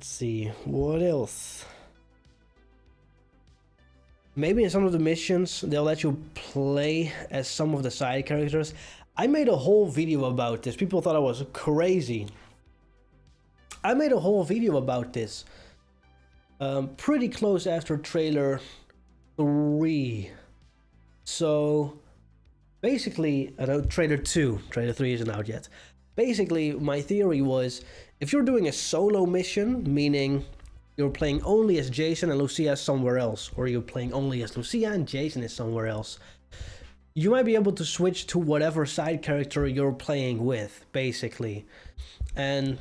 see what else. Maybe in some of the missions they'll let you play as some of the side characters. I made a whole video about this. People thought I was crazy. I made a whole video about this pretty close after trailer 3. So basically, trailer 2, trailer 3 isn't out yet. Basically, my theory was, if you're doing a solo mission, meaning you're playing only as Jason and Lucia is somewhere else, or you're playing only as Lucia and Jason is somewhere else, you might be able to switch to whatever side character you're playing with, basically. And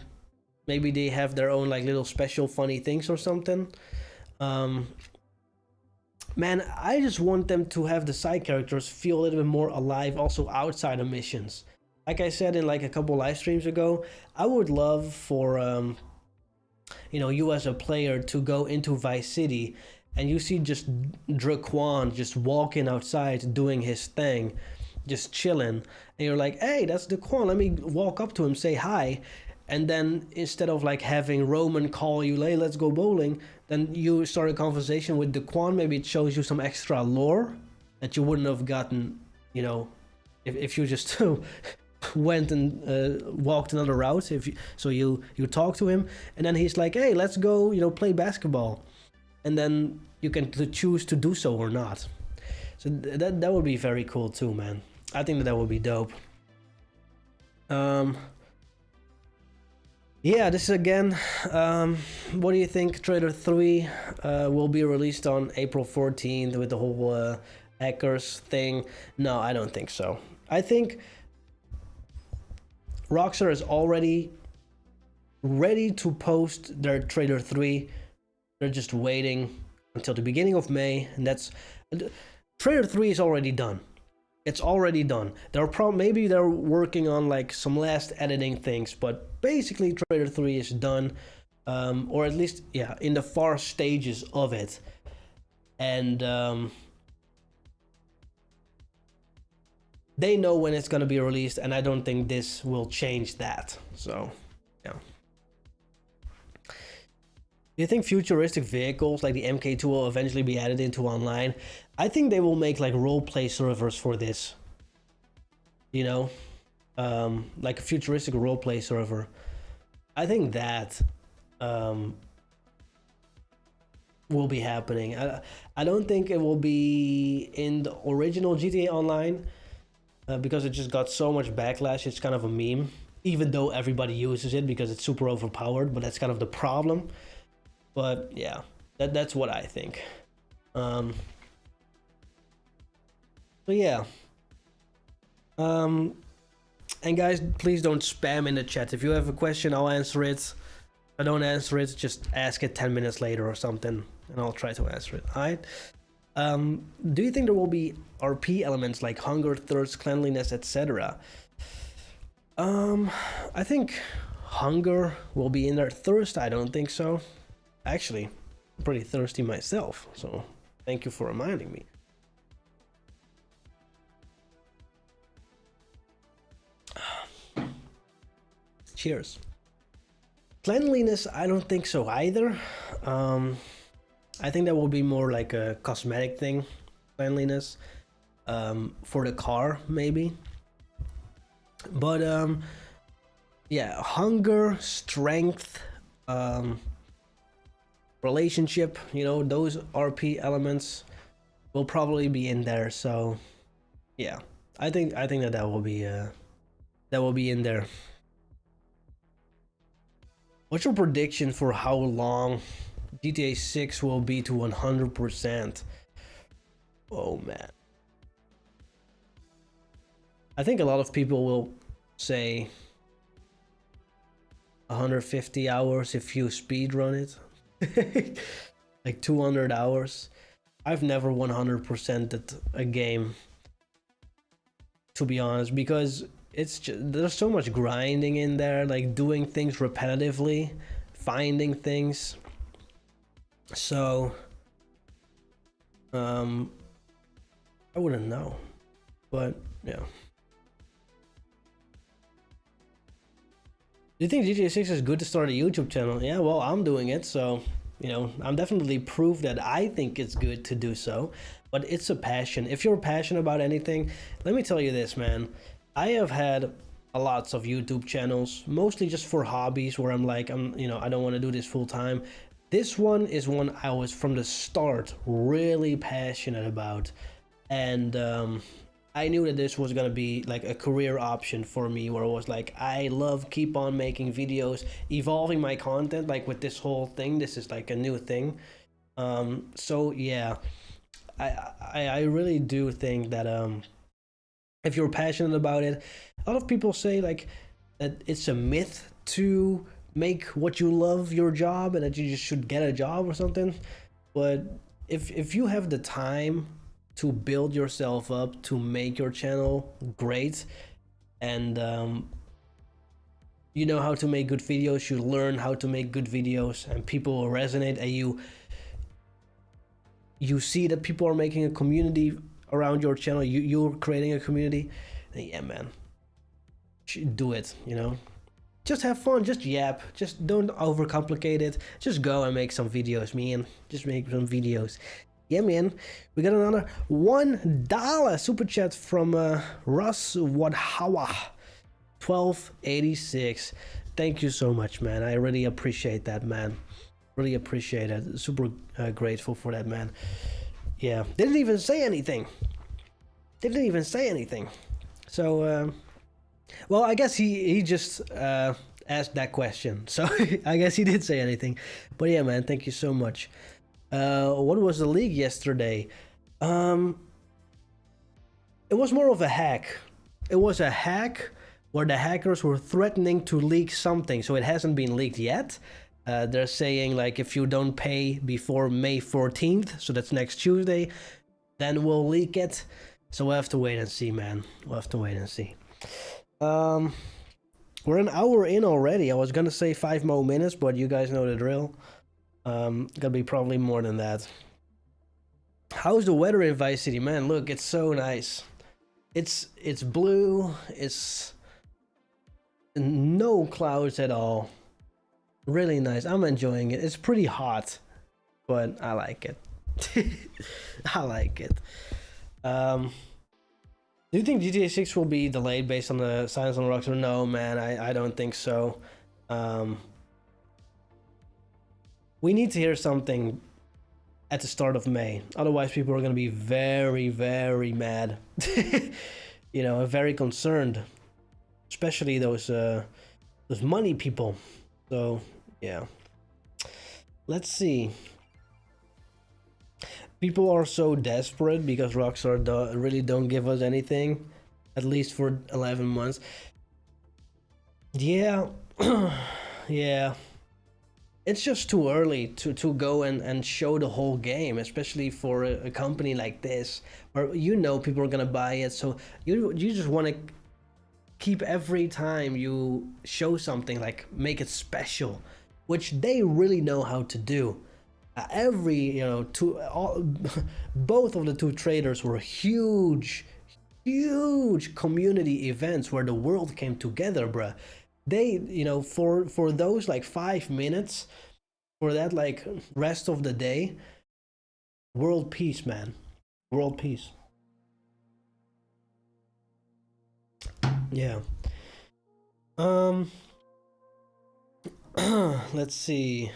maybe they have their own like little special funny things or something. Man, I just want them to have the side characters feel a little bit more alive also outside of missions. Like I said in like a couple live streams ago, I would love for you know, you as a player to go into Vice City and you see just Draquan just walking outside doing his thing, just chilling, and you're like, hey, that's Draquan, let me walk up to him, say hi. And then instead of like having Roman call you, hey, let's go bowling, then you start a conversation with Daquan. Maybe it shows you some extra lore that you wouldn't have gotten, you know, if you just went and walked another route. So you talk to him, and then he's like, hey, let's go, you know, play basketball, and then you can choose to do so or not. So that would be very cool too, man. I think that would be dope. Yeah, this is again. What do you think? Trailer 3 will be released on April 14th with the whole hackers thing. No, I don't think so. I think Rockstar is already ready to post their Trailer 3. They're just waiting until the beginning of May, and that's Trailer 3 is already done. It's already done. Maybe they're working on like some last editing things, but basically Trailer 3 is done, or at least yeah, in the far stages of it, and they know when it's gonna be released, and I don't think this will change that. So yeah. Do you think futuristic vehicles like the MK2 will eventually be added into online? I think they will make like roleplay servers for this. You know? Like a futuristic roleplay server. I think that will be happening. I don't think it will be in the original GTA Online because it just got so much backlash. It's kind of a meme. Even though everybody uses it because it's super overpowered, but that's kind of the problem. But yeah, that's what I think. So yeah. And guys, please don't spam in the chat. If you have a question, I'll answer it. If I don't answer it, just ask it 10 minutes later or something, and I'll try to answer it. Alright? Do you think there will be RP elements like hunger, thirst, cleanliness, etc.? I think hunger will be in there. Thirst, I don't think so. Actually, I'm pretty thirsty myself, so thank you for reminding me. Cheers. Cleanliness, I don't think so either. I think that will be more like a cosmetic thing, cleanliness, for the car maybe. But yeah, hunger, strength, relationship, you know, those RP elements will probably be in there. So yeah, I think that will be in there. What's your prediction for how long GTA 6 will be to 100%? Oh man, I think a lot of people will say 150 hours if you speedrun it. Like 200 hours. I've never 100%ed a game, to be honest, because it's just, there's so much grinding in there, like doing things repetitively, finding things. So I wouldn't know, but yeah. Do you think GTA 6 is good to start a YouTube channel? Yeah, well, I'm doing it, so you know, I'm definitely proof that I think it's good to do so. But it's a passion. If you're passionate about anything, let me tell you this, man. I have had lots of YouTube channels, mostly just for hobbies, where I'm like, you know, I don't want to do this full time. This one is one I was from the start really passionate about, and I knew that this was gonna be like a career option for me, where it was like, I love keep on making videos, evolving my content. Like with this whole thing, this is like a new thing. So yeah, I really do think that if you're passionate about it, a lot of people say like that it's a myth to make what you love your job and that you just should get a job or something. But if you have the time to build yourself up, to make your channel great, and you know how to make good videos, you learn how to make good videos, and people will resonate, and you see that people are making a community around your channel, you're creating a community, then yeah, man, do it, you know? Just have fun, just yap, just don't overcomplicate it, just go and make some videos, man. Just make some videos. Yeah, man. We got another $1 super chat from Russ Wadhawa 1286. Thank you so much, man. I really appreciate that, man. Really appreciate it. Super grateful for that, man. Yeah, didn't even say anything. So well, I guess he just asked that question, so I guess he did say anything. But yeah, man, thank you so much. What was the leak yesterday? It was more of a hack. It was a hack where the hackers were threatening to leak something, so it hasn't been leaked yet. They're saying like if you don't pay before May 14th, so that's next Tuesday, then we'll leak it. So we'll have to wait and see, man. We'll have to wait and see. We're an hour in already. I was gonna say 5 more minutes, but you guys know the drill. Gonna be probably more than that. How's the weather in Vice City, man? Look, it's so nice. It's blue. It's no clouds at all. Really nice. I'm enjoying it. It's pretty hot, but I like it. I like it. Do you think GTA 6 will be delayed based on the silence on Rockstar? No, man, I don't think so. We need to hear something at the start of May. Otherwise, people are going to be very, very mad. You know, very concerned. Especially those money people. So, yeah. Let's see. People are so desperate because Rockstar really don't give us anything, at least for 11 months. Yeah, yeah. It's just too early to go and show the whole game, especially for a company like this, where you know people are gonna buy it. So you just want to keep every time you show something, like make it special, which they really know how to do. Both of the two trailers were huge community events where the world came together, bruh. They, for those like 5 minutes, for that like rest of the day, world peace, man. World peace. Yeah. Let's see.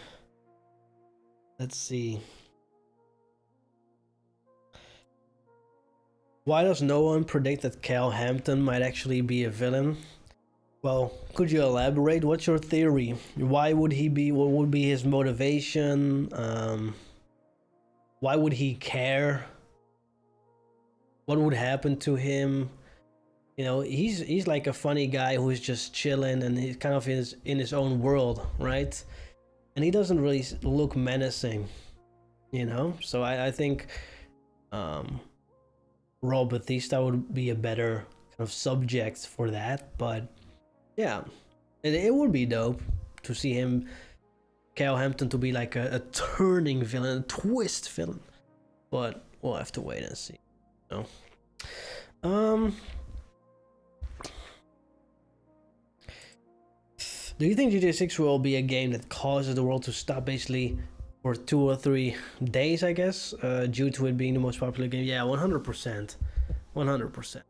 Why does no one predict that Cal Hampton might actually be a villain? Well, could you elaborate? What's your theory? Why would he be? What would be his motivation? Why would he care? What would happen to him? You know, he's like a funny guy who's just chilling and he's kind of in his own world, right? And he doesn't really look menacing, you know? So I think Rob Bautista would be a better kind of subject for that, but yeah, it would be dope to see him, Cal Hampton, to be like a turning villain, a twist villain. But we'll have to wait and see. You know? Do you think GTA 6 will be a game that causes the world to stop basically for 2 or 3 days, I guess, due to it being the most popular game? Yeah, 100%. 100%.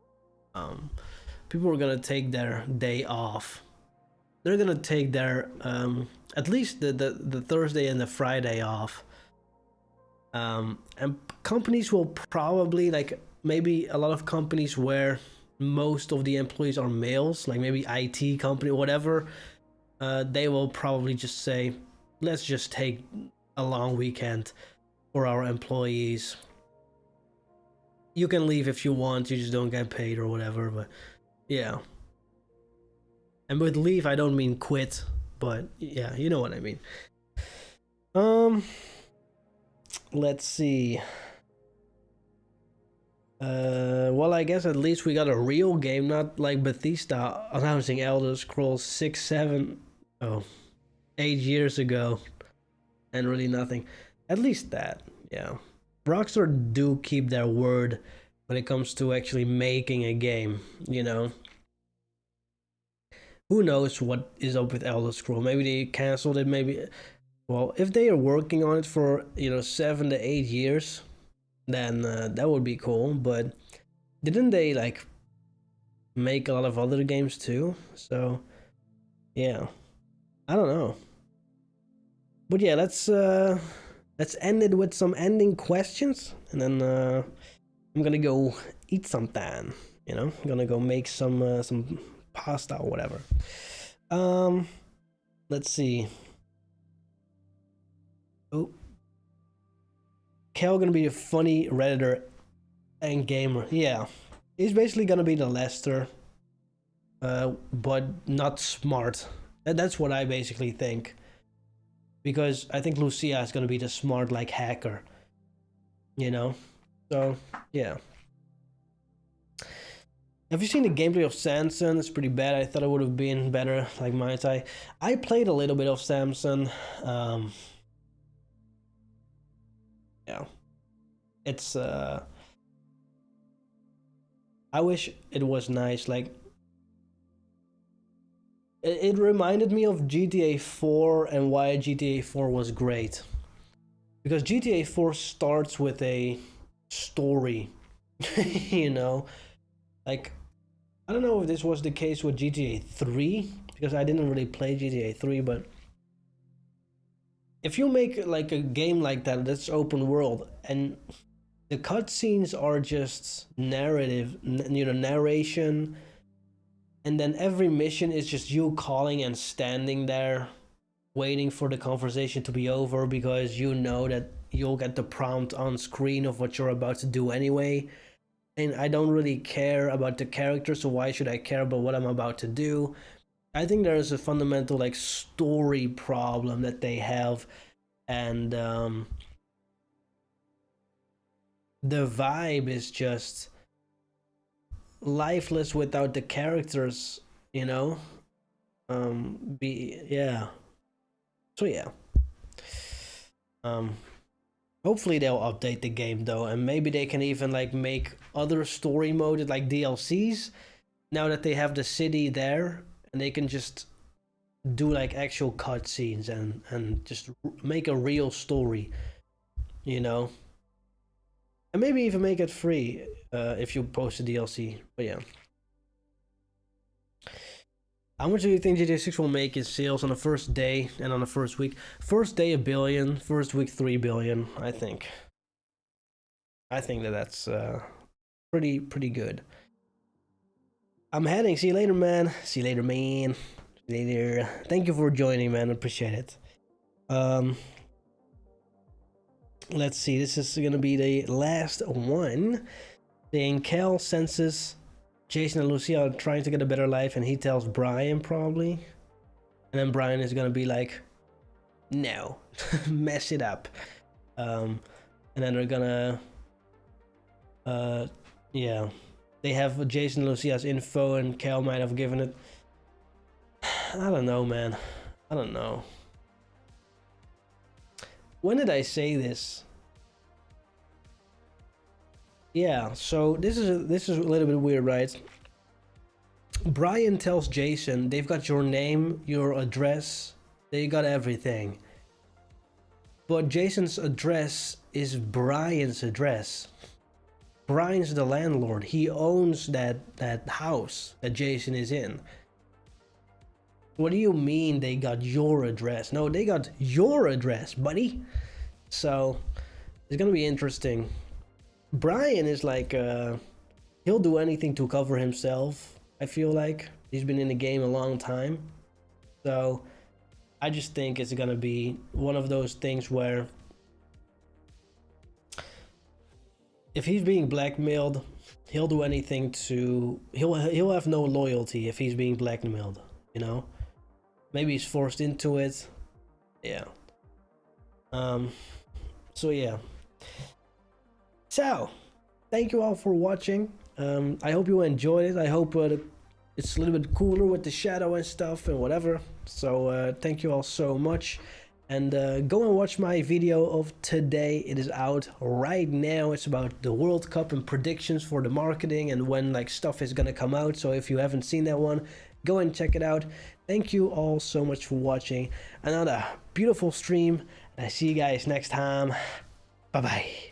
People are gonna take their day off. They're gonna take their at least the Thursday and the Friday off. And companies will probably, like, maybe a lot of companies where most of the employees are males, like maybe IT company, whatever, they will probably just say, let's just take a long weekend for our employees. You can leave if you want, you just don't get paid or whatever, but yeah. And with leave, I don't mean quit, but yeah, you know what I mean. Let's see. Well, I guess at least we got a real game, not like Bethesda announcing Elder Scrolls 6, 7, 8 years ago, and really nothing. At least that, yeah. Rockstar do keep their word when it comes to actually making a game, you know. Who knows what is up with Elder Scrolls? Maybe they canceled it, maybe. Well, if they are working on it for, 7 to 8 years, then that would be cool. But didn't they like make a lot of other games too? So yeah, I don't know. But yeah, let's end it with some ending questions, and then I'm gonna go eat something. I'm gonna go make some pasta or whatever. Let's see. Oh. Kel gonna be a funny Redditor and gamer. Yeah. He's basically gonna be the Lester. But not smart. That's what I basically think. Because I think Lucia is gonna be the smart, like, hacker. You know? So, yeah. Have you seen the gameplay of Samson? It's pretty bad. I thought it would have been better, like Mai Tai. I played a little bit of Samson. Yeah. It's, I wish it was nice, like... It reminded me of GTA 4 and why GTA 4 was great. Because GTA 4 starts with a story, you know? Like, I don't know if this was the case with GTA 3, because I didn't really play GTA 3, but if you make like a game like that that's open world and the cutscenes are just narrative, you know, narration, and then every mission is just you calling and standing there waiting for the conversation to be over because you know that you'll get the prompt on screen of what you're about to do anyway. And I don't really care about the character, so why should I care about what I'm about to do? I think there is a fundamental like story problem that they have, and the vibe is just lifeless without the characters, you know? Yeah. So yeah. Hopefully they'll update the game though, and maybe they can even like make other story mode like DLCs now that they have the city there, and they can just do like actual cutscenes and just make a real story, you know? And maybe even make it free if you post a DLC. But yeah. How much do you think GTA 6 will make in sales on the first day and on the first week? First day, $1 billion. First week, $3 billion. I think that's pretty good. I'm heading. See you later, man. See you later, man. See you later. Thank you for joining, man. Appreciate it. Let's see. This is gonna be the last one. Saying Kel senses Jason and Lucia are trying to get a better life, and he tells Brian probably, and then Brian is gonna be like, no, mess it up, and then they're gonna yeah, they have Jason and Lucia's info, and Kel might have given it. I don't know, man. I don't know. When did I say this? Yeah, so this is a little bit weird, right? Brian tells Jason they've got your name, your address, they got everything. But Jason's address is Brian's address. Brian's the landlord. He owns that house that Jason is in. What do you mean they got your address? No, they got your address, buddy. So it's gonna be interesting. Brian is like, he'll do anything to cover himself, I feel like. He's been in the game a long time. So I just think it's gonna be one of those things where if he's being blackmailed, he'll do anything to... He'll have no loyalty if he's being blackmailed, you know? Maybe he's forced into it. Yeah. So yeah. So, thank you all for watching. I hope you enjoyed it. I hope it's a little bit cooler with the shadow and stuff and whatever. So, thank you all so much. And go and watch my video of today. It is out right now. It's about the World Cup and predictions for the marketing and when like stuff is gonna come out. So if you haven't seen that one, go and check it out. Thank you all so much for watching another beautiful stream. And I see you guys next time. Bye bye.